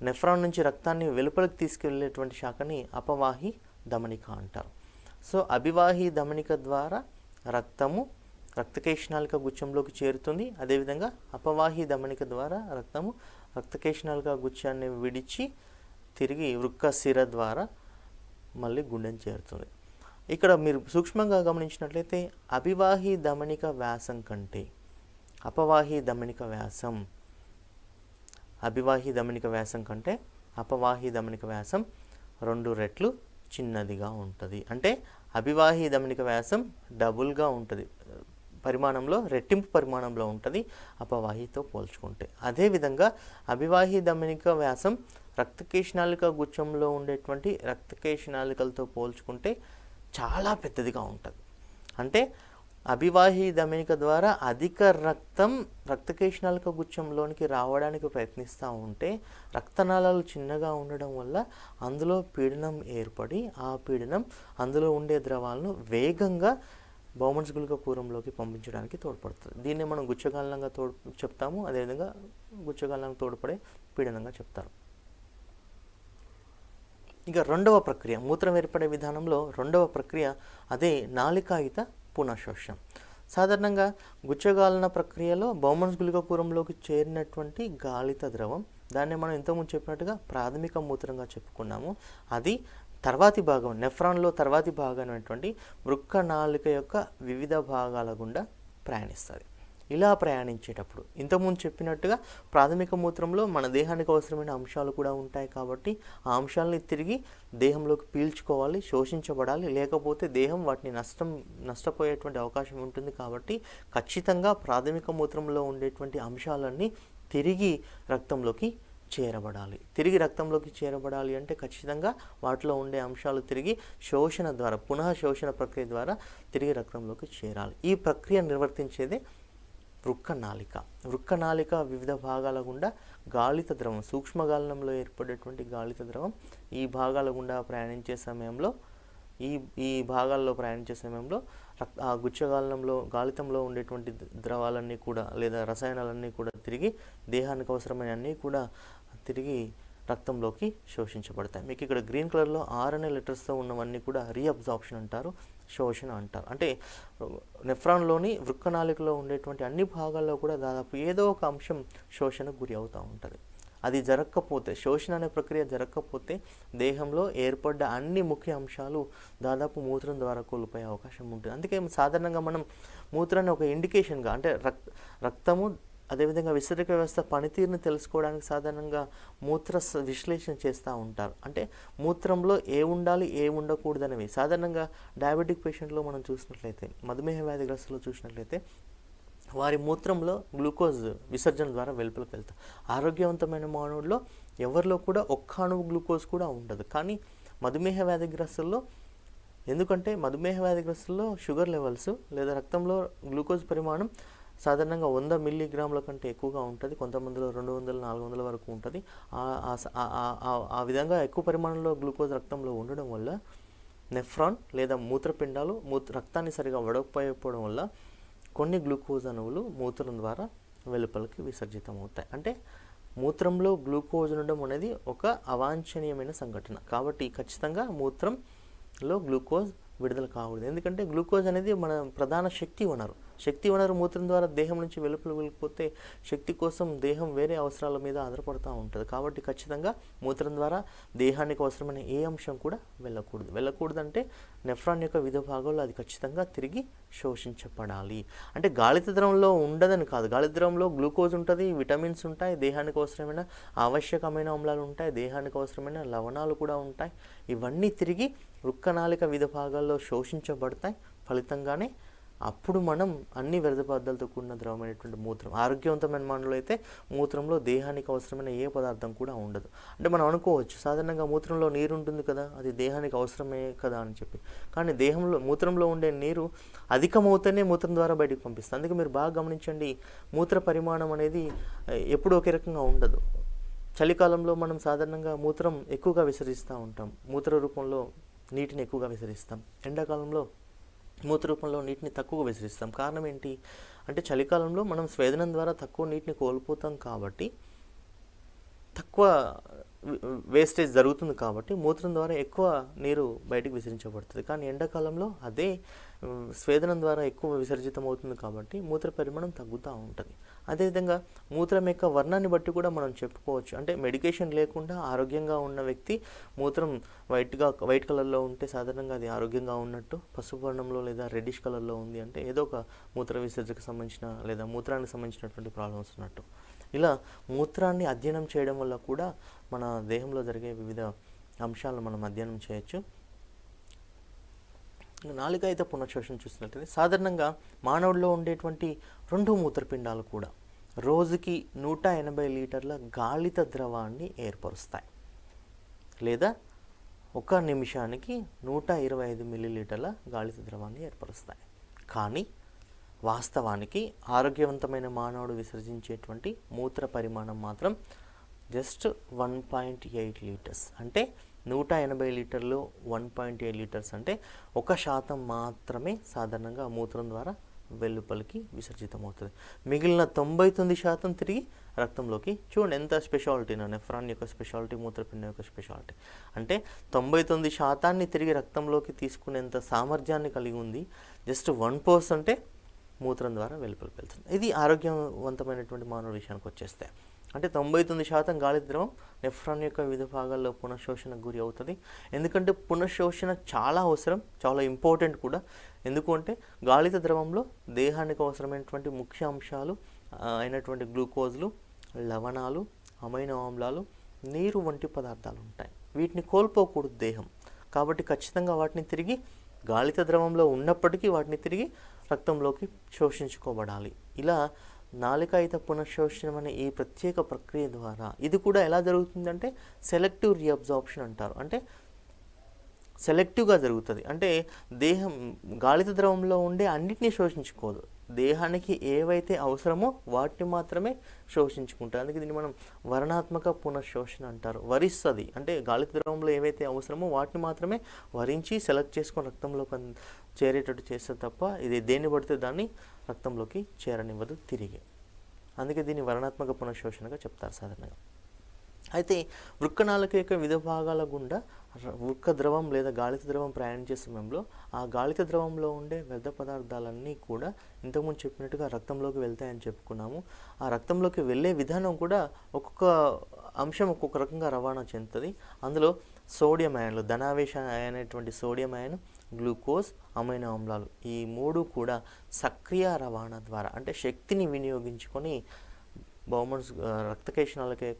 నెఫ్రాన్ నుంచి రక్తాన్ని వెలుపలికి తీసుకెళ్లేటువంటి శాఖని అపవాహి ధమనిక అంటారు. సో అభివాహి ధమనిక ద్వారా రక్తము రక్తకేశనాళిక గుచ్ఛంలోకి చేరుతుంది. అదేవిధంగా అపవాహి ధమనిక ద్వారా రక్తము రక్తకేశనాళిక గుచ్ఛాన్ని విడిచి తిరిగి వృక్క సిర ద్వారా మళ్ళీ గుండెని చేరుతుంది. ఇక్కడ మీరు సూక్ష్మంగా గమనించినట్లయితే అభివాహి ధమనిక వ్యాసం కంటే అపవాహి ధమనిక వ్యాసం కంటే అపవాహి ధమనిక వ్యాసం 2 రెట్లు చిన్నదిగా ఉంటుంది. అంటే అభివాహి ధమనిక వ్యాసం డబుల్గా ఉంటుంది, పరిమాణంలో రెట్టింపు పరిమాణంలో ఉంటుంది అపవాహితో పోల్చుకుంటే. అదేవిధంగా అభివాహి ధమనిక వ్యాసం రక్తకేశనాళిక గుచ్ఛంలో ఉండేటువంటి రక్తకేశనాళికలతో పోల్చుకుంటే చాలా పెద్దదిగా ఉంటుంది. అంటే అభివాహి ధమనిక ద్వారా అధిక రక్తం రక్తకేశనాళిక గుచ్ఛంలోనికి రావడానికి ప్రయత్నిస్తూ ఉంటే రక్తనాళాలు చిన్నగా ఉండడం వల్ల అందులో పీడనం ఏర్పడి ఆ పీడనం అందులో ఉండే ద్రవాలను వేగంగా బౌమన్-స్క్యూల్ కుహరంలోకి పంపించడానికి తోడ్పడుతుంది. దీన్ని మనం గుచ్చగాలనంగా చెప్తాము. అదేవిధంగా గుచ్చగాలనంగా తోడ్పడే పీడనంగా చెప్తారు. ఇక రెండవ ప్రక్రియ, మూత్రం ఏర్పడే విధానంలో రెండవ ప్రక్రియ అదే నాళికాయుత పునఃశోషణం. సాధారణంగా గుచ్చగాలన ప్రక్రియలో బౌమన్-స్క్యూల్ కుహరంలోకి చేరినటువంటి గాలిత ద్రవం, దాన్ని మనం ఇంతకుముందు చెప్పినట్టుగా ప్రాథమిక మూత్రంగా చెప్పుకున్నాము. అది తర్వాతి భాగం నెఫ్రాన్లో తర్వాతి భాగమైనటువంటి వృక్క నాళిక యొక్క వివిధ భాగాల గుండా ప్రయాణిస్తుంది. ఇలా ప్రయాణించేటప్పుడు ఇంతకుముందు చెప్పినట్టుగా ప్రాథమిక మూత్రంలో మన దేహానికి అవసరమైన అంశాలు కూడా ఉంటాయి కాబట్టి ఆ అంశాలని తిరిగి దేహంలోకి పీల్చుకోవాలి, శోషించబడాలి. లేకపోతే దేహం వాటిని నష్టపోయేటువంటి అవకాశం ఉంటుంది. కాబట్టి ఖచ్చితంగా ప్రాథమిక మూత్రంలో ఉండేటువంటి అంశాలన్నీ తిరిగి రక్తంలోకి చేరబడాలి. తిరిగి రక్తంలోకి చేరబడాలి అంటే ఖచ్చితంగా వాటిలో ఉండే అంశాలు తిరిగి శోషణ ద్వారా, పునః శోషణ ప్రక్రియ ద్వారా తిరిగి రక్తంలోకి చేరాలి. ఈ ప్రక్రియ నిర్వర్తించేదే వృక్క నాళిక వివిధ భాగాల గుండా గాలిత ద్రవం, సూక్ష్మగాలనంలో ఏర్పడేటువంటి గాలిత ద్రవం ఈ భాగాల గుండా ప్రయాణించే సమయంలో ఈ భాగాల్లో ప్రయాణించే సమయంలో ఆ గుచ్చగాలనంలో గాలితంలో ఉండేటువంటి ద్రవాలన్నీ కూడా లేదా రసాయనాలన్నీ కూడా తిరిగి దేహానికి అవసరమైన అన్నీ కూడా తిరిగి రక్తంలోకి శోషించబడతాయి. మీకు ఇక్కడ గ్రీన్ కలర్లో 6 అనే లెటర్స్తో ఉన్నవన్నీ కూడా రీఅబ్జార్ప్షన్ అంటారు, శోషణ అంటారు. అంటే నెఫ్రాన్లోని వృక్కనాళికలో ఉండేటువంటి అన్ని భాగాల్లో కూడా దాదాపు ఏదో ఒక అంశం శోషణకు గురి అవుతూ ఉంటుంది. అది జరగకపోతే, శోషణ అనే ప్రక్రియ జరగకపోతే దేహంలో ఏర్పడ్డ అన్ని ముఖ్య అంశాలు దాదాపు మూత్రం ద్వారా కోల్పోయే అవకాశం ఉంటుంది. అందుకే సాధారణంగా మనం మూత్రాన్ని ఒక ఇండికేషన్గా, అంటే రక్తము అదేవిధంగా విసర్జక వ్యవస్థ పనితీరుని తెలుసుకోవడానికి సాధారణంగా మూత్ర విశ్లేషణ చేస్తూ ఉంటారు. అంటే మూత్రంలో ఏ ఉండాలి ఏ ఉండకూడదు అనేవి. సాధారణంగా డయాబెటిక్ పేషెంట్లో మనం చూసినట్లయితే, మధుమేహ వ్యాధిగ్రస్తులు చూసినట్లయితే వారి మూత్రంలో గ్లూకోజ్ విసర్జన ద్వారా వెలుపలికి వెళ్తారు. ఆరోగ్యవంతమైన మానవుల్లో ఎవరిలో కూడా ఒక్క అణువు గ్లూకోజ్ కూడా ఉండదు. కానీ మధుమేహ వ్యాధిగ్రస్తుల్లో, ఎందుకంటే మధుమేహ వ్యాధిగ్రస్తుల్లో షుగర్ లెవెల్స్ లేదా రక్తంలో గ్లూకోజ్ పరిమాణం సాధారణంగా 100 మిల్లీగ్రాముల కంటే ఎక్కువగా ఉంటుంది. కొంతమందిలో 200-400 వరకు ఉంటుంది. ఆ విధంగా ఎక్కువ పరిమాణంలో గ్లూకోజ్ రక్తంలో ఉండడం వల్ల నెఫ్రాన్ లేదా మూత్రపిండాలు రక్తాన్ని సరిగా వడకపోవడం వల్ల కొన్ని గ్లూకోజ్ అణువులు మూత్రం ద్వారా వెలుపలికి విసర్జితం అవుతాయి. అంటే మూత్రంలో గ్లూకోజ్ ఉండడం అనేది ఒక అవాంఛనీయమైన సంఘటన. కాబట్టి ఖచ్చితంగా మూత్రంలో గ్లూకోజ్ విడుదల కాకూడదు. ఎందుకంటే గ్లూకోజ్ అనేది మన ప్రధాన శక్తి వనరు మూత్రం ద్వారా దేహం నుంచి వెలుపల వెళ్ళిపోతే శక్తి కోసం దేహం వేరే అవసరాల మీద ఆధారపడుతూ ఉంటుంది. కాబట్టి ఖచ్చితంగా మూత్రం ద్వారా దేహానికి అవసరమైన ఏ అంశం కూడా వెళ్ళకూడదంటే నెఫ్రాన్ యొక్క వివిధ భాగాల్లో అది ఖచ్చితంగా తిరిగి శోషించబడాలి. అంటే గాళిత ద్రవంలో ఉండదని కాదు, గాళిత ద్రవంలో గ్లూకోజ్ ఉంటుంది, విటమిన్స్ ఉంటాయి, దేహానికి అవసరమైన ఆవశ్యకమైన ఆమ్లాలు ఉంటాయి, దేహానికి అవసరమైన లవణాలు కూడా ఉంటాయి. ఇవన్నీ తిరిగి వృక్కనాళిక వివిధ భాగాల్లో శోషించబడతాయి. ఫలితంగానే అప్పుడు మనం అన్ని వ్యర్థ పదార్థాలతో కూడిన ద్రవమైనటువంటి మూత్రం, ఆరోగ్యవంతమైన మానవులు అయితే మూత్రంలో దేహానికి అవసరమైన ఏ పదార్థం కూడా ఉండదు. అంటే మనం అనుకోవచ్చు సాధారణంగా మూత్రంలో నీరు ఉంటుంది కదా, అది దేహానికి అవసరమే కదా అని చెప్పి. కానీ మూత్రంలో ఉండే నీరు అధికమవుతేనే మూత్రం ద్వారా బయటకు పంపిస్తుంది. అందుకే మీరు బాగా గమనించండి, మూత్ర పరిమాణం అనేది ఎప్పుడూ ఒకే రకంగా ఉండదు. చలికాలంలో మనం సాధారణంగా మూత్రం ఎక్కువగా విసరిస్తూ ఉంటాం, మూత్ర రూపంలో నీటిని ఎక్కువగా విసరిస్తాం. ఎండాకాలంలో మూత్ర రూపంలో నీటిని తక్కువ విసరిస్తాం. కారణం ఏంటి అంటే చలికాలంలో మనం స్వేదనం ద్వారా తక్కువ నీటిని కోల్పోతాం కాబట్టి, తక్కువ వేస్టేజ్ జరుగుతుంది కాబట్టి మూత్రం ద్వారా ఎక్కువ నీరు బయటకు విసరించబడుతుంది. కానీ ఎండాకాలంలో అదే స్వేదనం ద్వారా ఎక్కువ విసర్జితం అవుతుంది కాబట్టి మూత్ర పరిమాణం తగ్గుతూ ఉంటుంది. అదేవిధంగా మూత్రం యొక్క వర్ణాన్ని బట్టి కూడా మనం చెప్పుకోవచ్చు. అంటే మెడికేషన్ లేకుండా ఆరోగ్యంగా ఉన్న వ్యక్తి మూత్రం వైట్ కలర్లో ఉంటే సాధారణంగా అది ఆరోగ్యంగా ఉన్నట్టు, పసుపు వర్ణంలో లేదా రెడ్డిష్ కలర్లో ఉంది అంటే ఏదో ఒక మూత్ర విసర్జనకు సంబంధించిన లేదా మూత్రానికి సంబంధించినటువంటి ప్రాబ్లమ్స్ ఉన్నట్టు. ఇలా మూత్రాన్ని అధ్యయనం చేయడం వల్ల కూడా మన దేహంలో జరిగే వివిధ అంశాలను మనం అధ్యయనం చేయొచ్చు. నాలుకైతే పునఃశోషణ చూసినట్లయితే సాధారణంగా మానవుడిలో ఉండేటువంటి 2 మూత్రపిండాలు కూడా రోజుకి 180 లీటర్ల గాళిత ద్రవాన్ని ఏర్పరుస్తాయి, లేదా 1 నిమిషానికి 125 మిల్లీలీటర్ల గాళిత ద్రవాన్ని ఏర్పరుస్తాయి. కానీ వాస్తవానికి ఆరోగ్యవంతమైన మానవుడు విసర్జించేటువంటి మూత్ర పరిమాణం మాత్రం జస్ట్ 1.8 లీటర్స్. అంటే 180 లీటర్లు 1.8 లీటర్స్ అంటే 1% మాత్రమే సాధారణంగా మూత్రం ద్వారా వెలుపలికి విసర్జితం అవుతుంది. మిగిలిన 99% తిరిగి రక్తంలోకి. చూడండి ఎంత స్పెషాలిటీ, నెఫ్రాన్ యొక్క స్పెషాలిటీ, మూత్రపిండం యొక్క స్పెషాలిటీ. అంటే 99% తిరిగి రక్తంలోకి తీసుకునేంత సామర్థ్యాన్ని కలిగి ఉంది. జస్ట్ 1% మూత్రం ద్వారా వెలుపలికి వెళ్తుంది. ఇది ఆరోగ్యవంతమైనటువంటి మానవ విషయానికి వచ్చేస్తే అంటే 99% గాలి ద్రవం నెఫ్రాన్ యొక్క వివిధ భాగాల్లో పునఃశోషణకు గురి అవుతుంది. ఎందుకంటే పునఃశోషణ చాలా అవసరం, చాలా ఇంపార్టెంట్ కూడా. ఎందుకంటే గాలిత ద్రవంలో దేహానికి అవసరమైనటువంటి ముఖ్య అంశాలు అయినటువంటి గ్లూకోజ్లు, లవణాలు, అమైనో ఆమ్లాలు, నీరు వంటి పదార్థాలు ఉంటాయి. వీటిని కోల్పోకూడదు దేహం. కాబట్టి ఖచ్చితంగా వాటిని తిరిగి గాలిత ద్రవంలో ఉన్నప్పటికీ వాటిని తిరిగి రక్తంలోకి శోషించుకోబడాలి. ఇలా నాలికాయిత పునఃశోషణం అనే ఈ ప్రత్యేక ప్రక్రియ ద్వారా ఇది కూడా ఎలా జరుగుతుందంటే సెలెక్టివ్ రీఅబ్జార్ప్షన్ అంటారు. అంటే సెలెక్టివ్గా జరుగుతుంది. అంటే దేహం గాలిత ద్రవంలో ఉండే అన్నిటినీ శోషించుకోదు, దేహానికి ఏవైతే అవసరమో వాటిని మాత్రమే శోషించుకుంటారు. అందుకే దీన్ని మనం వర్ణాత్మక పునఃశోషణ అంటారు. వరిస్తుంది అంటే గాలిత ద్రవంలో ఏవైతే అవసరమో వాటిని మాత్రమే వరించి సెలెక్ట్ చేసుకొని రక్తంలో చేరేటట్టు చేస్తుంది తప్ప ఇది దేన్ని పడితే దాన్ని రక్తంలోకి చేరనివ్వదు తిరిగి. అందుకే దీన్ని వర్ణాత్మక పునఃశోషణగా చెప్తారు సాధారణంగా. అయితే వృక్కనాళిక యొక్క వివిధ భాగాల గుండా వృక్క ద్రవం లేదా గాలిత ద్రవం ప్రయాణించే సమయంలో ఆ గాలిత ద్రవంలో ఉండే వ్యర్థ పదార్థాలన్నీ కూడా ఇంతకుముందు చెప్పినట్టుగా రక్తంలోకి వెళ్తాయని చెప్పుకున్నాము. ఆ రక్తంలోకి వెళ్ళే విధానం కూడా ఒక్కొక్క అంశం ఒక్కొక్క రకంగా రవాణా చెందుతుంది. అందులో సోడియం అయాన్లు, ధనావేశ అనేటువంటి సోడియం అయాన్, గ్లూకోజ్, అమైనో ఆమ్లాలు, ఈ 3 కూడా సక్రియ రవాణా ద్వారా అంటే శక్తిని వినియోగించుకొని బౌమన్స్ రక్తకేశనాలకే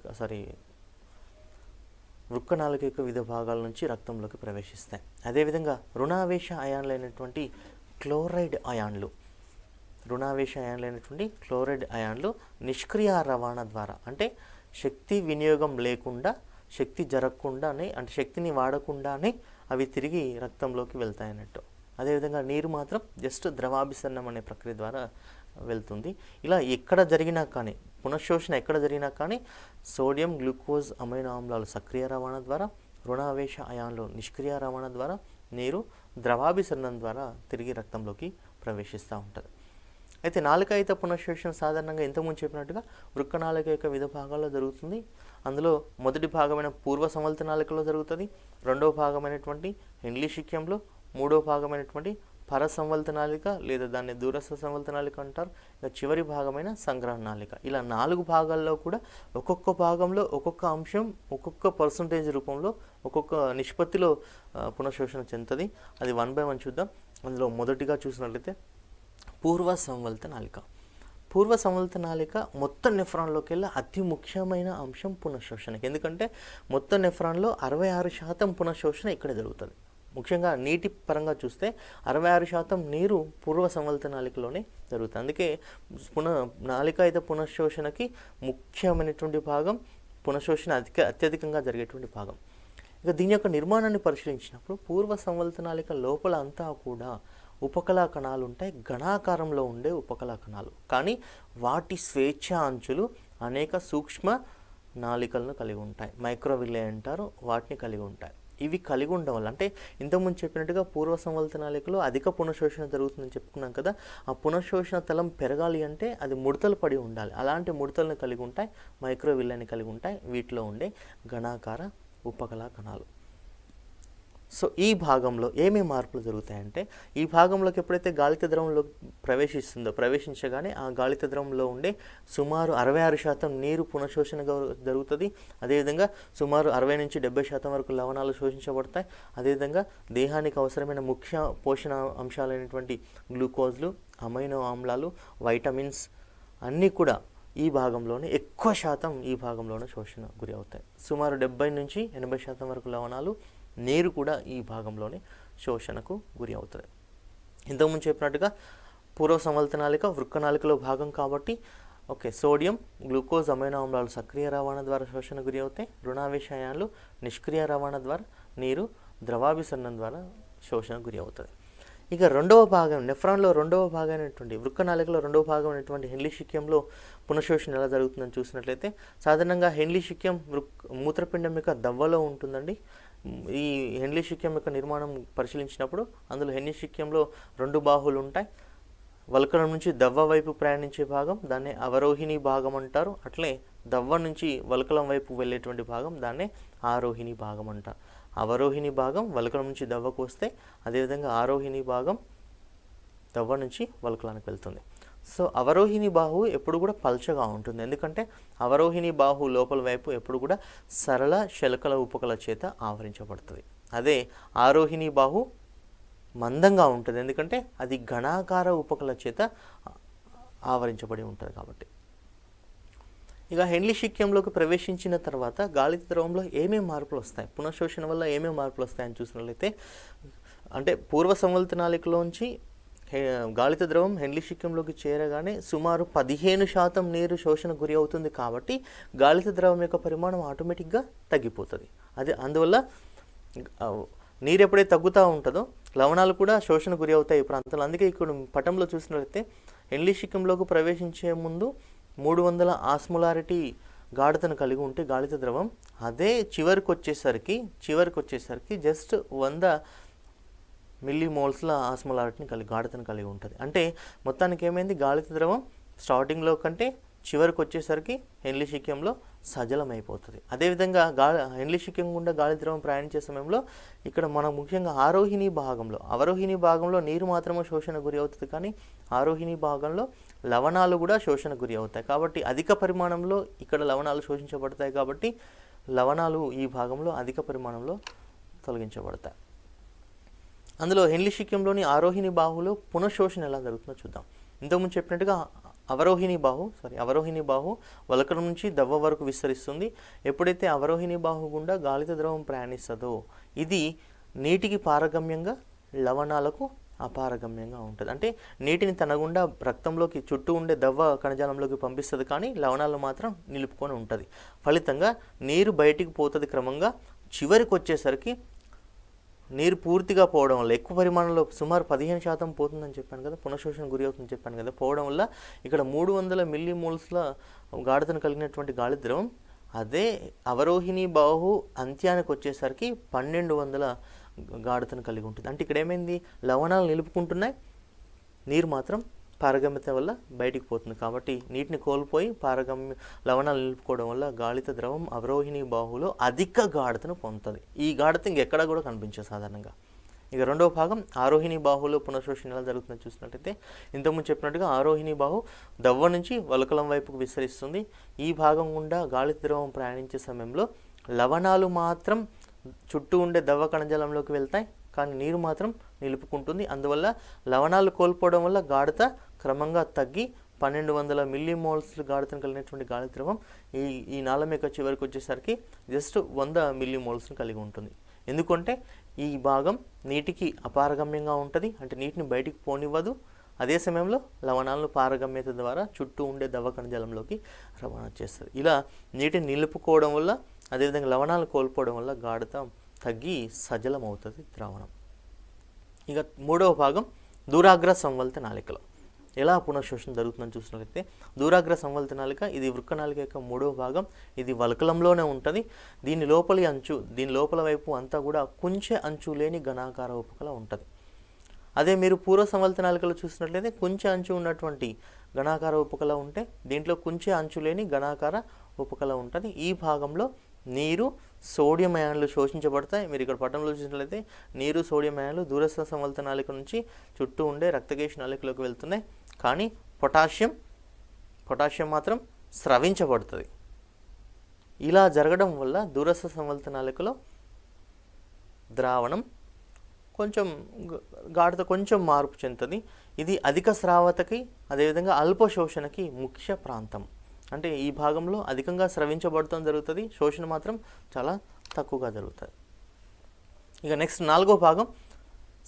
వృక్కనాళిక యొక్క వివిధ భాగాల నుంచి రక్తంలోకి ప్రవేశిస్తాయి. అదేవిధంగా రుణావేశ అయాన్లైనటువంటి క్లోరైడ్ అయాన్లు నిష్క్రియ రవాణా ద్వారా అంటే శక్తి వినియోగం లేకుండా, శక్తి జరగకుండానే అంటే శక్తిని వాడకుండానే అవి తిరిగి రక్తంలోకి వెళ్తాయి అన్నట్టు. అదేవిధంగా నీరు మాత్రం జస్ట్ ద్రవాభిసరణం అనే ప్రక్రియ ద్వారా వెళ్తుంది. ఇలా ఎక్కడ జరిగినా కానీ పునఃశోషణ ఎక్కడ జరిగినా కానీ సోడియం, గ్లూకోజ్, అమైనో ఆమ్లాలు సక్రియ రవాణా ద్వారా, రుణావేశ అయాన్లు నిష్క్రియ రవాణా ద్వారా, నీరు ద్రవాభిసరణం ద్వారా తిరిగి రక్తంలోకి ప్రవేశిస్తూ ఉంటుంది. అయితే నాలుకైత పునఃశోషణ సాధారణంగా ఇంతకుముందు చెప్పినట్టుగా వృక్కనాళిక యొక్క వివిధ భాగాల్లో జరుగుతుంది. అందులో మొదటి భాగమైన పూర్వ సంవల్త నాళికలో జరుగుతుంది, రెండవ భాగమైనటువంటి హెన్లీ శిక్యంలో, మూడో భాగమైనటువంటి పరసంవల్త నాళిక లేదా దాన్ని దూరస్థ సంవల్త నాళిక అంటారు. ఇక చివరి భాగమైన సంగ్రహ నాళిక. ఇలా 4 భాగాల్లో కూడా ఒక్కొక్క భాగంలో ఒక్కొక్క అంశం ఒక్కొక్క పర్సంటేజ్ రూపంలో ఒక్కొక్క నిష్పత్తిలో పునఃశోషణ చెందుతుంది. అది 1 by 1 చూద్దాం. అందులో మొదటిగా చూసినట్లయితే పూర్వ సంవల్త నాళిక. పూర్వ సంవల్త నాళిక మొత్తం నెఫ్రాన్లోకి వెళ్ళి అతి ముఖ్యమైన అంశం పునఃశోషణకి. ఎందుకంటే మొత్తం నెఫ్రాన్లో 66% పునఃశోషణ ఇక్కడే జరుగుతుంది. ముఖ్యంగా నీటి పరంగా చూస్తే 66% నీరు పూర్వ సంవల్త నాళికలోనే జరుగుతుంది. అందుకే నాళిక అయితే పునఃశోషణకి ముఖ్యమైనటువంటి భాగం, పునఃశోషణ అత్యధికంగా జరిగేటువంటి భాగం. ఇక దీని యొక్క నిర్మాణాన్ని పరిశీలించినప్పుడు పూర్వ సంవల్త నాళిక లోపల అంతా కూడా ఉపకళా కణాలు ఉంటాయి, ఘనాకారంలో ఉండే ఉపకళా కణాలు. కానీ వాటి స్వేచ్ఛ అంచులు అనేక సూక్ష్మ నాళికలను కలిగి ఉంటాయి, మైక్రోవిల్లే అంటారు, వాటిని కలిగి ఉంటాయి. ఇవి కలిగి ఉండడం వల్ల, అంటే ఇంతకుముందు చెప్పినట్టుగా పూర్వ సంవల్త నాళికలో అధిక పునఃశోషణ జరుగుతుందని చెప్పుకున్నాం కదా. ఆ పునఃశోషణ తలం పెరగాలి అంటే అది ముడతలు పడి ఉండాలి. అలాంటి ముడతలను కలిగి ఉంటాయి, మైక్రోవిల్లని కలిగి ఉంటాయి వీటిలో ఉండే ఘనాకార ఉపకళా కణాలు. సో ఈ భాగంలో ఏమేమి మార్పులు జరుగుతాయంటే, ఈ భాగంలోకి ఎప్పుడైతే గాలిత ద్రవంలో ప్రవేశించగానే ఆ గాలిత ద్రవంలో ఉండే సుమారు 66% నీరు పునఃశోషణ జరుగుతుంది. అదేవిధంగా సుమారు 60 నుంచి 70% వరకు లవణాలు శోషించబడతాయి. అదేవిధంగా దేహానికి అవసరమైన ముఖ్య పోషణ అంశాలైనటువంటి గ్లూకోజ్లు, అమైనో ఆమ్లాలు, వైటమిన్స్ అన్నీ కూడా ఈ భాగంలోనే ఎక్కువ శాతం ఈ భాగంలోనే శోషణ గురి అవుతాయి. సుమారు 70 నుంచి 80% వరకు లవణాలు, నీరు కూడా ఈ భాగంలోనే శోషణకు గురి అవుతుంది. ఇంతకుముందు చెప్పినట్టుగా పూర్వ సంవల్త నాళిక వృక్క నాళికలో భాగం కాబట్టి సోడియం, గ్లూకోజ్, అమైనో ఆమ్లాలు సక్రియ రవాణా ద్వారా శోషణ గురి అవుతాయి. రుణావేశయాలు నిష్క్రియ రవాణా ద్వారా, నీరు ద్రవాభిసరణం ద్వారా శోషణ గురి అవుతుంది. ఇక రెండవ భాగం నెఫ్రాన్లో రెండవ భాగమైనటువంటి వృక్క నాళికలో రెండవ భాగమైనటువంటి హెన్లీ శిక్యంలో పునఃశోషణ ఎలా జరుగుతుందని చూసినట్లయితే, సాధారణంగా హెన్లీ శిక్యం మూత్రపిండం యొక్క దవ్వలో ఉంటుందండి. ఈ హెన్లీ శిక్యం యొక్క నిర్మాణం పరిశీలించినప్పుడు అందులో హెన్లీ శిక్యంలో 2 బాహువులు ఉంటాయి. వల్కలం నుంచి దవ్వ వైపు ప్రయాణించే భాగం దాన్నే అవరోహిణి భాగం అంటారు. అట్లే దవ్వ నుంచి వల్కలం వైపు వెళ్ళేటువంటి భాగం దాన్నే ఆరోహిణి భాగం అంటారు. అవరోహిణి భాగం వల్కలం నుంచి దవ్వకు వస్తే, అదేవిధంగా ఆరోహిణి భాగం దవ్వ నుంచి వల్కలానికి వెళ్తుంది. సో అవరోహిణి బాహు ఎప్పుడు కూడా పల్చగా ఉంటుంది. ఎందుకంటే అవరోహిణి బాహు లోపల వైపు ఎప్పుడు కూడా సరళ శలకల ఉపకల చేత ఆవరించబడుతుంది. అదే ఆరోహిణి బాహు మందంగా ఉంటుంది, ఎందుకంటే అది ఘనాకార ఉపకల చేత ఆవరించబడి ఉంటుంది కాబట్టి. ఇక హెన్లీ శిక్యంలోకి ప్రవేశించిన తర్వాత గాలిత ద్రవంలో ఏమేమి మార్పులు వస్తాయి, పునఃశోషణ వల్ల ఏమేమి మార్పులు వస్తాయని చూసినట్లయితే, అంటే పూర్వ సంవల్త నాళికలోంచి గాలిత ద్రవం హెన్లీ శిక్యంలోకి చేరగానే సుమారు 15% నీరు శోషణ గురి అవుతుంది. కాబట్టి గాలిత ద్రవం యొక్క పరిమాణం ఆటోమేటిక్గా తగ్గిపోతుంది. అందువల్ల నీరు ఎప్పుడైతే తగ్గుతూ ఉంటుందో లవణాలు కూడా శోషణ గురి అవుతాయి ఈ ప్రాంతంలో. అందుకే ఇక్కడ పటంలో చూసినట్లయితే హెన్లీ శిక్యంలోకి ప్రవేశించే ముందు 300 ఆస్మోలారిటీ గాఢతను కలిగి ఉంటే గాలిత ద్రవం, అదే చివరికి వచ్చేసరికి జస్ట్ 100 మిల్లీమోల్స్ల ఆస్మోలారిటీని గాఢతను కలిగి ఉంటుంది. అంటే మొత్తానికి ఏమైంది, గాలిత ద్రవం స్టార్టింగ్లో కంటే చివరికి వచ్చేసరికి హెన్లీ శిక్యంలో సజలమైపోతుంది. అదేవిధంగా హెన్లీ శిక్యం గుండా గాలి ద్రవం ప్రయాణించే సమయంలో ఇక్కడ మనం ముఖ్యంగా అవరోహిణి భాగంలో నీరు మాత్రమే శోషణ గురి అవుతుంది, కానీ ఆరోహిణి భాగంలో లవణాలు కూడా శోషణ గురి అవుతాయి. కాబట్టి అధిక పరిమాణంలో ఇక్కడ లవణాలు శోషించబడతాయి. కాబట్టి లవణాలు ఈ భాగంలో అధిక పరిమాణంలో తొలగించబడతాయి. అందులో హెన్లీ శిక్యంలోని ఆరోహిణి బాహులో పునఃశోషణ ఎలా జరుగుతుందో చూద్దాం. ఇంతకుముందు చెప్పినట్టుగా అవరోహిణి బాహు వలకరం నుంచి దవ్వ వరకు విస్తరిస్తుంది. ఎప్పుడైతే అవరోహిణి బాహు గుండా గాలిత ద్రవం ప్రయాణిస్తుందో ఇది నీటికి పారగమ్యంగా, లవణాలకు అపారగమ్యంగా ఉంటుంది. అంటే నీటిని తన గుండా రక్తంలోకి చుట్టూ ఉండే దవ్వ కణజాలంలోకి పంపిస్తుంది, కానీ లవణాలు మాత్రం నిలుపుకొని ఉంటుంది. ఫలితంగా నీరు బయటికి పోతుంది. క్రమంగా చివరికి వచ్చేసరికి నీరు పూర్తిగా పోవడం వల్ల, ఎక్కువ పరిమాణంలో సుమారు 15% పోతుందని చెప్పాను కదా, పునఃశోషణ గురి అవుతుందని చెప్పాను కదా, పోవడం వల్ల ఇక్కడ 300 మిల్లీమోల్స్ల గాఢతను కలిగినటువంటి గాలి ద్రవం అదే అవరోహిణి బాహు అంత్యానికి వచ్చేసరికి 1200 గాఢతను కలిగి ఉంటుంది. అంటే ఇక్కడ ఏమైంది, లవణాలు నిలుపుకుంటున్నాయి, నీరు మాత్రం పారగమ్యత వల్ల బయటికి పోతుంది. కాబట్టి నీటిని కోల్పోయి లవణాలు నిలుపుకోవడం వల్ల గాలిత ద్రవం అవరోహిణి బాహులో అధిక గాఢతను పొందుతుంది. ఈ గాఢత ఇంకెక్కడా కూడా కనిపించదు సాధారణంగా. ఇక రెండవ భాగం ఆరోహిణి బాహులో పునఃశోషణ ఎలా జరుగుతుందో చూసినట్లయితే ఇంతకుముందు చెప్పినట్టుగా ఆరోహిణి బాహు దవ్వ నుంచి వలకలం వైపుకు విస్తరిస్తుంది. ఈ భాగం గుండా గాలి ద్రవం ప్రయాణించే సమయంలో లవణాలు మాత్రం చుట్టూ ఉండే దవ్వ కణజాలంలోకి వెళ్తాయి, కానీ నీరు మాత్రం నిలుపుకుంటుంది. అందువల్ల లవణాలు కోల్పోవడం వల్ల గాఢత క్రమంగా తగ్గి 1200 మిల్లీమోల్స్ గాఢతను కలిగినటువంటి గాలి ద్రవం ఈ నాళం యొక్క చివరికి వచ్చేసరికి జస్ట్ 100 మిల్లీమోల్స్ని కలిగి ఉంటుంది. ఎందుకంటే ఈ భాగం నీటికి అపారగమ్యంగా ఉంటుంది, అంటే నీటిని బయటికి పోనివ్వదు. అదే సమయంలో లవణాలను పారగమ్యత ద్వారా చుట్టూ ఉండే దవ్వ కణజాలంలోకి రవాణా చేస్తుంది. ఇలా నీటిని నిలుపుకోవడం వల్ల, అదేవిధంగా లవణాలు కోల్పోవడం వల్ల గాఢత తగ్గి సజలం అవుతుంది ద్రావణం. ఇక మూడవ భాగం దూరాగ్ర సంవల్త నాళికలో ఎలా పునఃశోషణ జరుగుతుందని చూసినట్లయితే దూరాగ్ర సంవల్త నాళిక ఇది వృక్కనాళిక యొక్క మూడవ భాగం. ఇది వలకలంలోనే ఉంటుంది. దీని లోపల వైపు అంతా కూడా కుంచె అంచు లేని ఘనాకార ఉపకల ఉంటుంది. అదే మీరు పూర్వ సంవల్త నాళికలో చూసినట్లయితే కుంచె అంచు ఉన్నటువంటి ఘనాకార ఉపకల ఉంటే దీంట్లో కుంచె అంచు లేని ఘనాకార ఉపకల ఉంటుంది. ఈ భాగంలో నీరు సోడియం అయాన్లు శోషించబడతాయి. మీరు ఇక్కడ పటంలో చూసినట్లయితే నీరు సోడియం అయాన్లు దూరస్థ సంవల్త నాళిక నుంచి చుట్టూ ఉండే రక్తకేశ నాళికలోకి వెళ్తున్నాయి, కానీ పొటాషియం మాత్రం స్రవించబడుతుంది. ఇలా జరగడం వల్ల దూరస్థ సంవల్త నాళికలో ద్రావణం గాఢత కొంచెం మార్పు చెందుతుంది. ఇది అధిక స్రావతకి అదేవిధంగా అల్ప శోషణకి ముఖ్య ప్రాంతం. అంటే ఈ భాగంలో అధికంగా స్రవించబడటం జరుగుతుంది, శోషణ మాత్రం చాలా తక్కువగా జరుగుతుంది. ఇక నెక్స్ట్ నాలుగో భాగం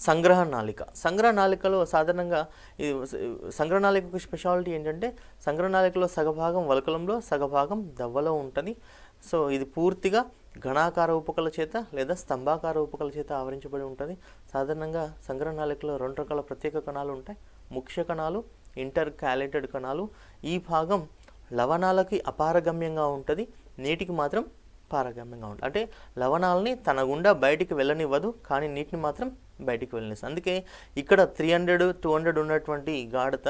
సంగ్రహ నాళిక. సంగ్రహ నాళికలో సాధారణంగా సంగ్రహ నాళిక స్పెషాలిటీ ఏంటంటే సంగ్రహ నాళికలో సగభాగం వలకలంలో సగభాగం దవ్వలో ఉంటుంది. సో ఇది పూర్తిగా ఘనాకార ఉపకల చేత లేదా స్తంభాకార ఉపకల చేత ఆవరించబడి ఉంటుంది. సాధారణంగా సంగ్రహ నాళికలో 2 రకాల ప్రత్యేక కణాలు ఉంటాయి. ముఖ్య కణాలు, ఇంటర్ క్యాలేటెడ్ కణాలు. ఈ భాగం లవణాలకి అపారగమ్యంగా ఉంటుంది, నీటికి మాత్రం పారగమ్యంగా ఉంటుంది. అంటే లవణాలని తన గుండా బయటికి వెళ్ళనివ్వదు, కానీ నీటిని మాత్రం బయటికి వెళ్ళనిస్తుంది. అందుకే ఇక్కడ 300-200 ఉన్నటువంటి గాఢత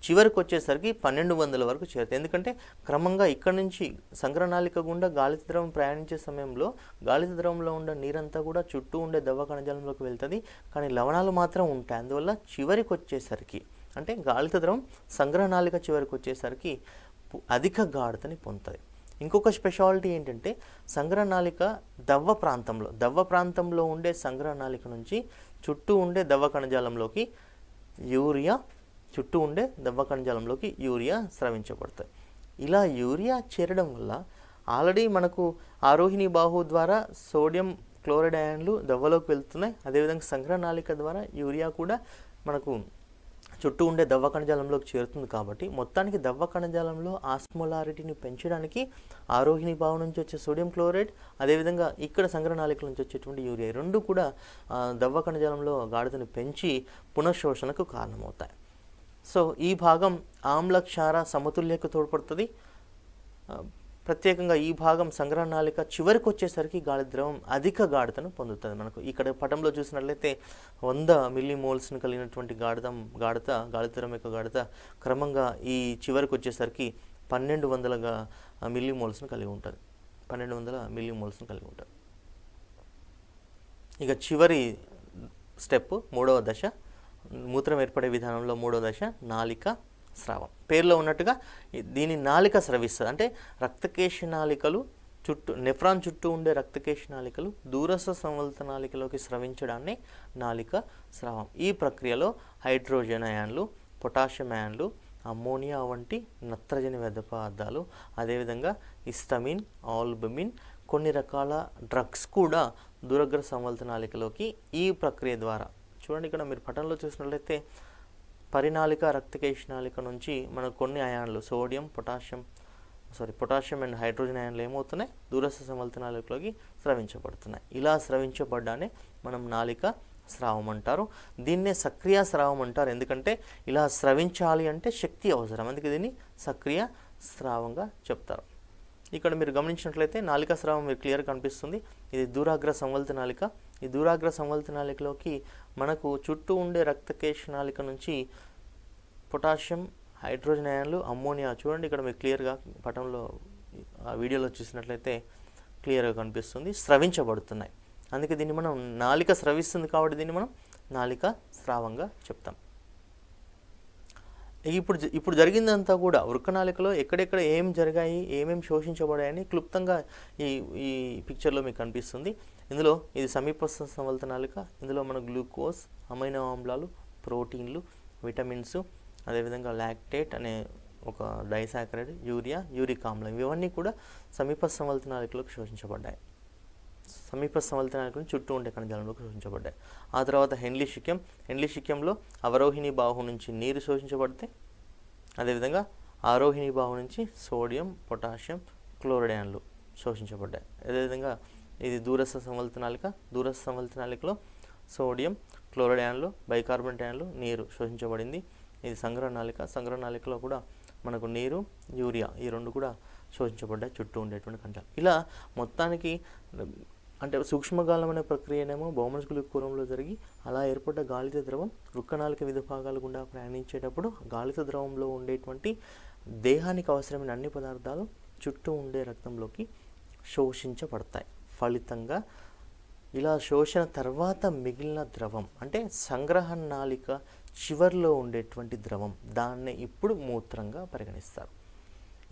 చివరికి వచ్చేసరికి 1200 వరకు చేరుతుంది. ఎందుకంటే క్రమంగా ఇక్కడ నుంచి సంగ్రహనాళిక గుండా గాలి ద్రవం ప్రయాణించే సమయంలో గాలి ద్రవంలో ఉండే నీరంతా కూడా చుట్టూ ఉండే దవ్వ కణజాలంలోకి వెళ్తుంది, కానీ లవణాలు మాత్రం ఉంటాయి. అందువల్ల చివరికి వచ్చేసరికి అంటే గాలిత ద్రవం సంగ్రహనాళిక చివరికి వచ్చేసరికి అధిక గాఢతని పొందుతుంది. ఇంకొక స్పెషాలిటీ ఏంటంటే సంగ్రహనాళిక దవ్వ ప్రాంతంలో ఉండే సంగ్రహనాళిక నుంచి చుట్టూ ఉండే దవ్వ కణజాలంలోకి యూరియా స్రవించబడుతుంది. ఇలా యూరియా చేరడం వల్ల ఆల్రెడీ మనకు ఆరోహిణి బాహు ద్వారా సోడియం క్లోరైడ్ అయాన్లు దవ్వలోకి వెళ్తున్నాయి. అదేవిధంగా సంగ్రహనాళిక ద్వారా యూరియా కూడా మనకు చుట్టూ ఉండే దవ్వ కణజాలంలోకి చేరుతుంది. కాబట్టి మొత్తానికి దవ్వ కణజాలంలో ఆస్మోలారిటీని పెంచడానికి ఆరోహిణి బాహు నుంచి వచ్చే సోడియం క్లోరైడ్, అదేవిధంగా ఇక్కడ సంగ్రహనాళికల నుంచి వచ్చేటువంటి యూరియా, రెండు కూడా దవ్వ కణజాలంలో గాఢతను పెంచి పునఃశోషణకు కారణమవుతాయి. సో ఈ భాగం ఆమ్లక్షార సమతుల్యకు తోడ్పడుతుంది. ప్రత్యేకంగా ఈ భాగం సంగ్రహనాళిక చివరికి వచ్చేసరికి గాలి ద్రవం అధిక గాఢతను పొందుతుంది. మనకు ఇక్కడ పటంలో చూసినట్లయితే 100 మిల్లీమోల్స్ను కలిగినటువంటి గాఢత గాలి ద్రవం యొక్క గాఢత క్రమంగా ఈ చివరికి వచ్చేసరికి 1200 మిల్లీమోల్స్ను కలిగి ఉంటుంది. 1200 మిల్లీమోల్స్ను కలిగి ఉంటుంది. ఇక చివరి స్టెప్, మూడవ దశ, మూత్రం ఏర్పడే విధానంలో మూడవ దశ నాళిక స్రావం. పేరులో ఉన్నట్టుగా దీని నాళిక స్రవిస్తుంది. అంటే రక్తకేశ నాళికలు నెఫ్రాన్ చుట్టూ ఉండే రక్తకేశ నాళికలు దూరస్థ సంవల్త నాళికలోకి స్రవించడాన్ని నాళిక స్రావం. ఈ ప్రక్రియలో హైడ్రోజన్ అయాన్లు, పొటాషియం అయాన్లు, అమ్మోనియా వంటి నత్రజని వ్యర్థ పదార్థాలు, అదేవిధంగా హిస్టమిన్, ఆల్బుమిన్, కొన్ని రకాల డ్రగ్స్ కూడా దూరగ్ర సంవల్త నాళికలోకి ఈ ప్రక్రియ ద్వారా, చూడండి ఇక్కడ మీరు పటంలో చూసినట్లయితే పరినాళిక రక్తకేశ నాళిక నుంచి మనకు కొన్ని అయాన్లు పొటాషియం అండ్ హైడ్రోజన్ అయాన్లు ఏమవుతున్నాయి, దూరస్థ సంవల్త నాళికలోకి స్రవించబడుతున్నాయి. ఇలా స్రవించబడ్డానే మనం నాళిక స్రావం అంటారు. దీన్నే సక్రియ స్రావం అంటారు. ఎందుకంటే ఇలా స్రవించాలి అంటే శక్తి అవసరం, అందుకే దీన్ని సక్రియ స్రావంగా చెప్తారు. ఇక్కడ మీరు గమనించినట్లయితే నాళిక స్రావం మీరు క్లియర్గా కనిపిస్తుంది. ఇది దూరాగ్ర సంవల్త నాళిక. ఈ దూరాగ్ర సంవల్త నాళికలోకి మనకు చుట్టూ ఉండే రక్తకేశ నాళిక నుంచి పొటాషియం, హైడ్రోజన్ అయాన్లు, అమ్మోనియా, చూడండి ఇక్కడ మీరు క్లియర్గా పటంలో వీడియోలో చూసినట్లయితే క్లియర్గా కనిపిస్తుంది, స్రవించబడుతున్నాయి. అందుకే దీన్ని మనం నాలిక స్రవిస్తుంది కాబట్టి దీన్ని మనం నాలిక స్రావంగా చెప్తాం. ఇప్పుడు జరిగిందంతా కూడా వృక్కనాళికలో ఎక్కడెక్కడ ఏం జరిగాయి, ఏమేమి శోషించబడాయని క్లుప్తంగా ఈ ఈ పిక్చర్లో మీకు కనిపిస్తుంది. ఇందులో ఇది సమీపస్థ సంవల్త నాళిక. ఇందులో మన గ్లూకోజ్, అమైనో ఆమ్లాలు, ప్రోటీన్లు, విటమిన్స్, అదేవిధంగా లాక్టేట్ అనే ఒక డైసాకరైడ్, యూరియా, యూరిక్ ఆమ్లం ఇవన్నీ కూడా సమీపస్థ సంవల్త నాళికలోకి శోషించబడ్డాయి. సమీపస్థ సంవల్త నాళికలను చుట్టూ ఉండే కణజాలంలోకి శోషించబడ్డాయి. ఆ తర్వాత హెన్లీ శిక్యంలో అవరోహిణి బాహు నుంచి నీరు శోషించబడితే, అదేవిధంగా ఆరోహిణి బాహు నుంచి సోడియం, పొటాషియం, క్లోరైడ్ అయాన్లు శోషించబడ్డాయి. అదేవిధంగా ఇది దూరస్థ సంవల్త నాళికలో సోడియం, క్లోరైడ్ అయాన్లు, బైకార్బోనేట్ అయాన్లు, నీరు శోషించబడింది. ఇది సంగ్రహ నాళికలో కూడా మనకు నీరు, యూరియా ఈ రెండు కూడా శోషించబడ్డాయి చుట్టూ ఉండేటువంటి కణజాలం. ఇలా మొత్తానికి అంటే సూక్ష్మగాలం అనే ప్రక్రియనేమో బహుమనస్కుల పూర్వంలో జరిగి అలా ఏర్పడ్డ గాలిత ద్రవం వృక్కనాళిక వివిధ భాగాల గుండా ప్రయాణించేటప్పుడు గాలిత ద్రవంలో ఉండేటువంటి దేహానికి అవసరమైన అన్ని పదార్థాలు చుట్టూ ఉండే రక్తంలోకి శోషించబడతాయి. ఫలితంగా ఇలా శోషణ తర్వాత మిగిలిన ద్రవం అంటే సంగ్రహ నాళిక చివర్లో ఉండేటువంటి ద్రవం, దాన్ని ఇప్పుడు మూత్రంగా పరిగణిస్తారు.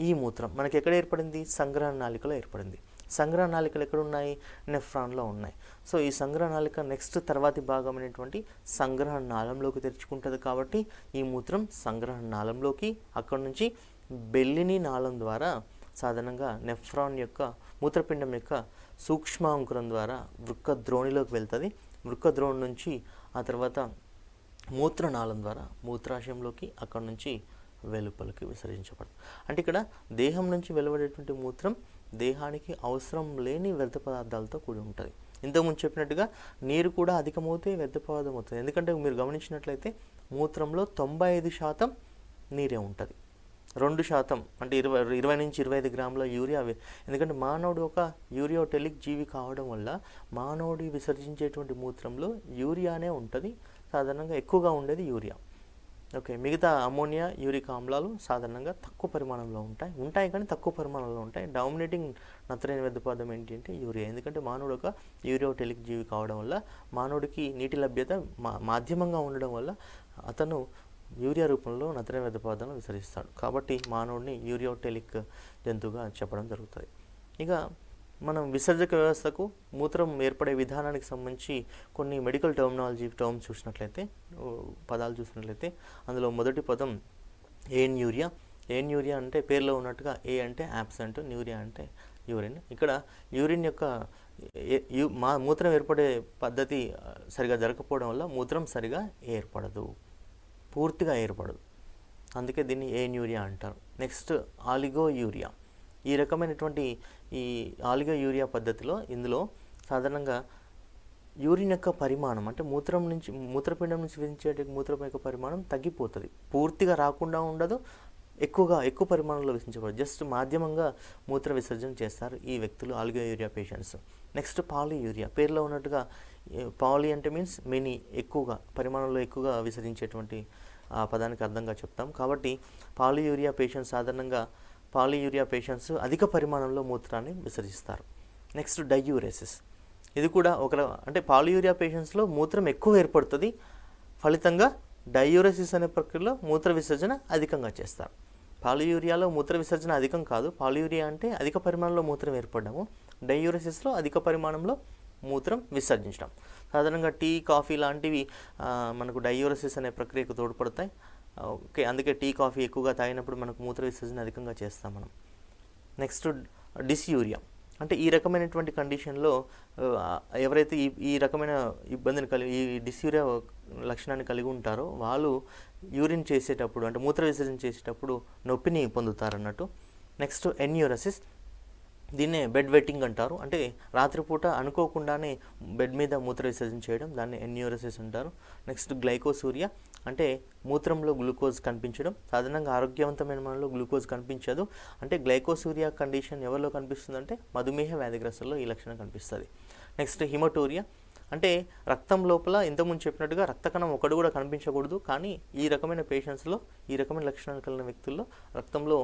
ఈ మూత్రం మనకి ఎక్కడ ఏర్పడింది? సంగ్రహ నాళికలో ఏర్పడింది. సంగ్రహ నాళికలు ఎక్కడ ఉన్నాయి? నెఫ్రాన్లో ఉన్నాయి. సో ఈ సంగ్రహ నాళిక నెక్స్ట్ తర్వాతి భాగమైనటువంటి సంగ్రహ నాళంలోకి తెరుచుకుంటుంది. కాబట్టి ఈ మూత్రం సంగ్రహ నాళంలోకి, అక్కడి నుంచి బెల్లిని నాళం ద్వారా సాధారణంగా నెఫ్రాన్ యొక్క మూత్రపిండం యొక్క సూక్ష్మాంకురం ద్వారా వృక్క ద్రోణిలోకి వెళ్తుంది. వృక్క ద్రోణి నుంచి ఆ తర్వాత మూత్రనాళం ద్వారా మూత్రాశయంలోకి, అక్కడి నుంచి వెలుపలికి విసర్జించబడుతుంది. అంటే ఇక్కడ దేహం నుంచి వెలువడేటువంటి మూత్రం దేహానికి అవసరం లేని వ్యర్థ పదార్థాలతో కూడి ఉంటుంది. ఇంతకుముందు చెప్పినట్టుగా నీరు కూడా అధికమవుతే వ్యర్థ పదార్థం అవుతుంది. ఎందుకంటే మీరు గమనించినట్లయితే మూత్రంలో 95% నీరే ఉంటుంది. 2% అంటే 20 నుంచి 25 గ్రాముల యూరియా. ఎందుకంటే మానవుడు ఒక యూరియోటెలిక్ జీవి కావడం వల్ల మానవుడి విసర్జించేటువంటి మూత్రంలో యూరియానే ఉంటుంది. సాధారణంగా ఎక్కువగా ఉండేది యూరియా. ఓకే, మిగతా అమోనియా, యూరిక్ ఆమ్లాలు సాధారణంగా తక్కువ పరిమాణంలో ఉంటాయి కానీ తక్కువ పరిమాణంలో ఉంటాయి. డామినేటింగ్ నత్రజని వ్యర్థ పదార్థం ఏంటి అంటే యూరియా. ఎందుకంటే మానవుడు ఒక యూరియోటెలిక్ జీవి కావడం వల్ల మానవుడికి నీటి లభ్యత మాధ్యమంగా ఉండడం వల్ల అతను యూరియా రూపంలో నత్రజని వ్యర్థ పదార్థాలను విసరిస్తాడు. కాబట్టి మానవుడిని యూరియోటెలిక్ జంతువుగా చెప్పడం జరుగుతుంది. ఇక మనం విసర్జక వ్యవస్థకు మూత్రం ఏర్పడే విధానానికి సంబంధించి కొన్ని మెడికల్ టర్మ్స్ చూసినట్లయితే, పదాలు చూసినట్లయితే అందులో మొదటి పదం ఏన్యూరియా. ఏన్యూరియా అంటే పేరులో ఉన్నట్టుగా ఏ అంటే యాబ్సెంట్, న్యూరియా అంటే యూరిన్. ఇక్కడ యూరిన్ యొక్క మూత్రం ఏర్పడే పద్ధతి సరిగా జరగకపోవడం వల్ల మూత్రం సరిగా ఏర్పడదు, పూర్తిగా ఏర్పడదు. అందుకే దీన్ని ఏన్యూరియా అంటారు. Next oligo urea. ఈ రకమైనటువంటి ఈ ఆలిగో యూరియా పద్ధతిలో ఇందులో సాధారణంగా యూరిన్ యొక్క పరిమాణం అంటే మూత్రపిండం నుంచి విధించే మూత్రం యొక్క పరిమాణం తగ్గిపోతుంది. పూర్తిగా రాకుండా ఉండదు, ఎక్కువ పరిమాణంలో విసర్జించబడదు. జస్ట్ మాధ్యమంగా మూత్ర విసర్జన చేస్తారు ఈ వ్యక్తులు, oligo urea patients. Next polyuria. పేరులో ఉన్నట్టుగా పాలి అంటే మీన్స్ మెనీ, ఎక్కువగా పరిమాణంలో ఎక్కువగా విసర్జించేటువంటి ఆ పదానికి అర్థంగా చెప్తాం. కాబట్టి పాలియూరియా పేషెంట్స్ అధిక పరిమాణంలో మూత్రాన్ని విసర్జిస్తారు. Next diuresis. ఇది కూడా అంటే పాలియూరియా పేషెంట్స్లో మూత్రం ఎక్కువ ఏర్పడుతుంది. ఫలితంగా డయూరెసిస్ అనే ప్రక్రియలో మూత్ర విసర్జన అధికంగా చేస్తారు. పాలియూరియాలో మూత్ర విసర్జన అధికం కాదు. పాలియూరియా అంటే అధిక పరిమాణంలో మూత్రం ఏర్పడము, డయూరెసిస్లో అధిక పరిమాణంలో మూత్రం విసర్జించడం. సాధారణంగా టీ, కాఫీ లాంటివి మనకు డయూరెసిస్ అనే ప్రక్రియకు తోడ్పడతాయి. ఓకే, అందుకే టీ, కాఫీ ఎక్కువగా తాగినప్పుడు మనకు మూత్ర విసర్జన అధికంగా చేస్తాం మనం. Next dysuria. అంటే ఈ రకమైనటువంటి కండిషన్లో ఎవరైతే ఈ రకమైన ఇబ్బందిని ఈ డిస్యూరియా లక్షణాన్ని కలిగి ఉంటారో వాళ్ళు యూరిన్ చేసేటప్పుడు అంటే మూత్ర విసర్జన చేసేటప్పుడు నొప్పిని పొందుతారన్నట్టు. నెక్స్ట్ ఎన్యూరసిస్. దీన్నే బెడ్ వెట్టింగ్ అంటారు. అంటే రాత్రిపూట అనుకోకుండానే బెడ్ మీద మూత్ర విసర్జన చేయడం, దాన్ని ఎన్యూరసిస్ అంటారు. Next glycosuria. అంటే మూత్రంలో గ్లూకోజ్ కనిపించడం. సాధారణంగా ఆరోగ్యవంతమైన మనలో గ్లూకోజ్ కనిపించదు. అంటే గ్లైకోసూరియా కండిషన్ ఎవరిలో కనిపిస్తుంది అంటే మధుమేహ వ్యాధిగ్రస్తుల్లో ఈ లక్షణం కనిపిస్తుంది. నెక్స్ట్ హిమటోరియా. అంటే రక్తం లోపల ఇంతకుముందు చెప్పినట్టుగా రక్త కణం ఒకటి కూడా కనిపించకూడదు, కానీ ఈ రకమైన పేషెంట్స్లో, ఈ రకమైన లక్షణాలు కలిగిన వ్యక్తుల్లో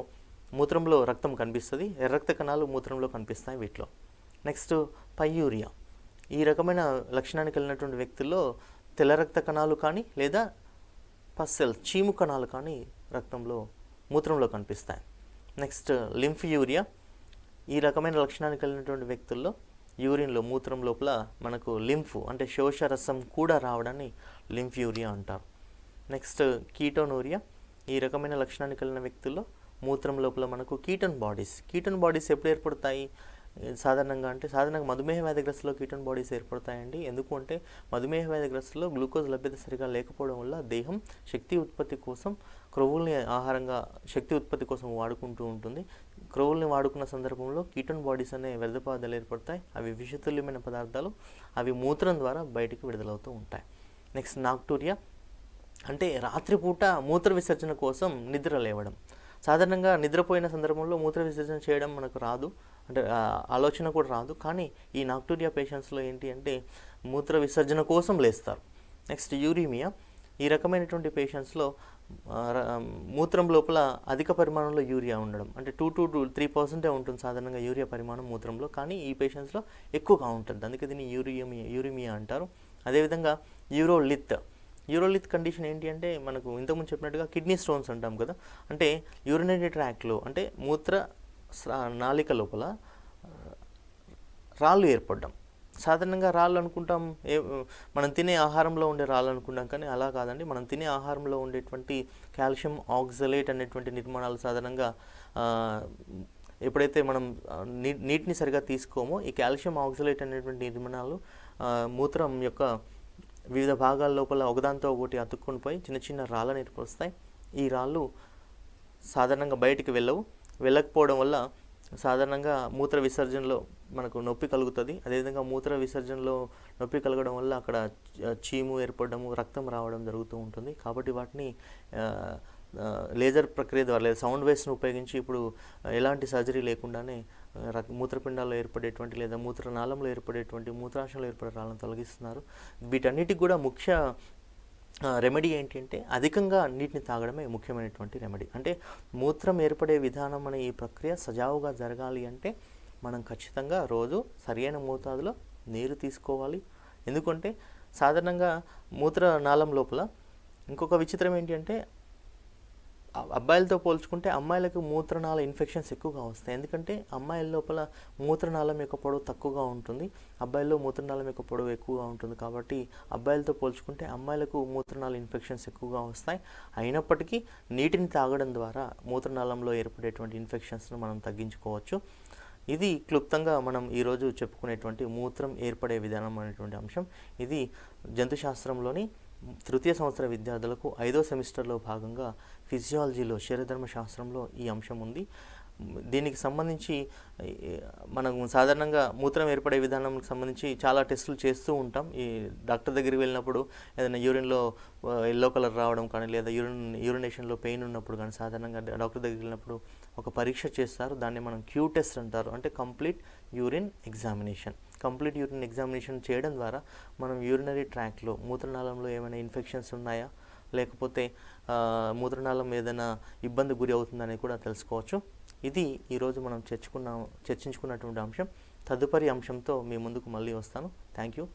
మూత్రంలో రక్తం కనిపిస్తుంది. ఎర్ర రక్త కణాలు మూత్రంలో కనిపిస్తాయి వీటిలో. నెక్స్ట్ పైయూరియా. ఈ రకమైన లక్షణానికి వెళ్ళినటువంటి వ్యక్తుల్లో తెల్ల రక్త కణాలు కానీ లేదా పస్సెల్ చీము కణాలు కానీ మూత్రంలో కనిపిస్తాయి. Next lymph urea. ఈ రకమైన లక్షణానికి కలిగినటువంటి వ్యక్తుల్లో యూరిన్లో మూత్రం లోపల మనకు లింఫ్ అంటే శోషరసం కూడా రావడాన్ని లింఫ్ యూరియా అంటారు. Next ketonuria. ఈ రకమైన లక్షణాన్ని కలిగిన వ్యక్తుల్లో మూత్రం లోపల మనకు కీటోన్ బాడీస్ ఎప్పుడు ఏర్పడతాయి సాధారణంగా మధుమేహ వ్యాధిగ్రస్తులో కీటోన్ బాడీస్ ఏర్పడతాయండి. ఎందుకు అంటే మధుమేహ వ్యాధిగ్రస్తులో గ్లూకోజ్ లభ్యత సరిగా లేకపోవడం వల్ల దేహం శక్తి ఉత్పత్తి కోసం క్రొవ్వుల్ని ఆహారంగా శక్తి ఉత్పత్తి కోసం వాడుకుంటూ ఉంటుంది. క్రొవ్వుల్ని వాడుకున్న సందర్భంలో కీటోన్ బాడీస్ అనే వ్యర్థ పదార్థాలు ఏర్పడతాయి. అవి విషతుల్యమైన పదార్థాలు. అవి మూత్రం ద్వారా బయటికి విడుదలవుతూ ఉంటాయి. నెక్స్ట్ నాక్టూరియా అంటే రాత్రిపూట మూత్ర విసర్జన కోసం నిద్ర లేవడం. సాధారణంగా నిద్రపోయిన సందర్భంలో మూత్ర విసర్జన చేయడం మనకు రాదు, అంటే ఆలోచన కూడా రాదు. కానీ ఈ నాక్టూరియా పేషెంట్స్లో ఏంటి అంటే మూత్ర విసర్జన కోసం లేస్తారు. నెక్స్ట్ యూరీమియా. ఈ రకమైనటువంటి పేషెంట్స్లో మూత్రం లోపల అధిక పరిమాణంలో యూరియా ఉండడం, అంటే 2 to 3% ఉంటుంది సాధారణంగా యూరియా పరిమాణం మూత్రంలో, కానీ ఈ పేషెంట్స్లో ఎక్కువగా ఉంటుంది. అందుకే దీన్ని యూరిమియా అంటారు. అదేవిధంగా యూరోలిత్ కండిషన్ ఏంటి అంటే మనకు ఇంతకుముందు చెప్పినట్టుగా కిడ్నీ స్టోన్స్ అంటాం కదా, అంటే యూరినరీ ట్రాక్లో అంటే మూత్ర నాళిక లోపల రాళ్ళు ఏర్పడడం. సాధారణంగా రాళ్ళు అనుకుంటాం మనం తినే ఆహారంలో ఉండే రాళ్ళు అనుకుంటాం, కానీ అలా కాదండి. మనం తినే ఆహారంలో ఉండేటువంటి కాల్షియం ఆక్సలేట్ అనేటువంటి నిర్మాణాలు సాధారణంగా ఎప్పుడైతే మనం నీటిని సరిగా తీసుకోమో ఈ కాల్షియం ఆక్సలేట్ అనేటువంటి నిర్మాణాలు మూత్రం యొక్క వివిధ భాగాల లోపల ఒకదాంతో ఒకటి అతుక్కొని పోయి చిన్న చిన్న రాళ్ళని ఏర్పరుస్తాయి. ఈ రాళ్ళు సాధారణంగా బయటికి వెళ్ళకపోవడం వల్ల సాధారణంగా మూత్ర విసర్జనలో మనకు నొప్పి కలుగుతుంది. అదేవిధంగా మూత్ర విసర్జనలో నొప్పి కలగడం వల్ల అక్కడ చీము ఏర్పడము, రక్తం రావడం జరుగుతూ ఉంటుంది. కాబట్టి వాటిని లేజర్ ప్రక్రియ ద్వారా లేదా సౌండ్ వేవ్స్ను ఉపయోగించి ఇప్పుడు ఎలాంటి సర్జరీ లేకుండానే మూత్రపిండాల్లో ఏర్పడేటువంటి లేదా మూత్రనాళంలో ఏర్పడేటువంటి మూత్రాశయంలో ఏర్పడే రాళ్ళను తొలగిస్తున్నారు. వీటన్నిటికి కూడా ముఖ్య రెమెడీ ఏంటంటే అధికంగా నీటిని తాగడమే ముఖ్యమైనటువంటి రెమెడీ. అంటే మూత్రం ఏర్పడే విధానం అనే ఈ ప్రక్రియ సజావుగా జరగాలి అంటే మనం ఖచ్చితంగా రోజు సరైన మోతాదులో నీరు తీసుకోవాలి. ఎందుకంటే సాధారణంగా మూత్రనాళం లోపల ఇంకొక విచిత్రం ఏంటి అంటే అబ్బాయిలతో పోల్చుకుంటే అమ్మాయిలకు మూత్రనాళ ఇన్ఫెక్షన్స్ ఎక్కువగా వస్తాయి. ఎందుకంటే అమ్మాయిల లోపల మూత్రనాళం యొక్క పొడవు తక్కువగా ఉంటుంది, అబ్బాయిల్లో మూత్రనాళం యొక్క పొడవు ఎక్కువగా ఉంటుంది. కాబట్టి అబ్బాయిలతో పోల్చుకుంటే అమ్మాయిలకు మూత్రనాళ ఇన్ఫెక్షన్స్ ఎక్కువగా వస్తాయి. అయినప్పటికీ నీటిని తాగడం ద్వారా మూత్రనాళంలో ఏర్పడేటువంటి ఇన్ఫెక్షన్స్ను మనం తగ్గించుకోవచ్చు. ఇది క్లుప్తంగా మనం ఈరోజు చెప్పుకునేటువంటి మూత్రం ఏర్పడే విధానం అనేటువంటి అంశం. ఇది జంతుశాస్త్రంలోని తృతీయ సంవత్సర విద్యార్థులకు 5వ సెమిస్టర్లో భాగంగా ఫిజియాలజీలో శరీరధర్మ శాస్త్రంలో ఈ అంశం ఉంది. దీనికి సంబంధించి మనం సాధారణంగా మూత్రం ఏర్పడే విధానంకి సంబంధించి చాలా టెస్టులు చేస్తూ ఉంటాం. ఈ డాక్టర్ దగ్గరికి వెళ్ళినప్పుడు ఏదైనా యూరిన్లో ఎల్లో కలర్ రావడం కానీ లేదా యూరినేషన్లో పెయిన్ ఉన్నప్పుడు కానీ సాధారణంగా డాక్టర్ దగ్గరికి వెళ్ళినప్పుడు ఒక పరీక్ష చేస్తారు. దాన్ని మనం క్యూ టెస్ట్ అంటారు, అంటే కంప్లీట్ యూరిన్ ఎగ్జామినేషన్ చేయడం ద్వారా మనం యూరినరీ ట్రాక్లో మూత్రనాళంలో ఏమైనా ఇన్ఫెక్షన్స్ ఉన్నాయా లేకపోతే మూత్రనాళం ఏదైనా ఇబ్బంది గురి అవుతుందని కూడా తెలుసుకోవచ్చు. ఇది ఈరోజు మనం చర్చించుకున్నటువంటి అంశం. తదుపరి అంశంతో మీ ముందుకు మళ్ళీ వస్తాను. Thank you.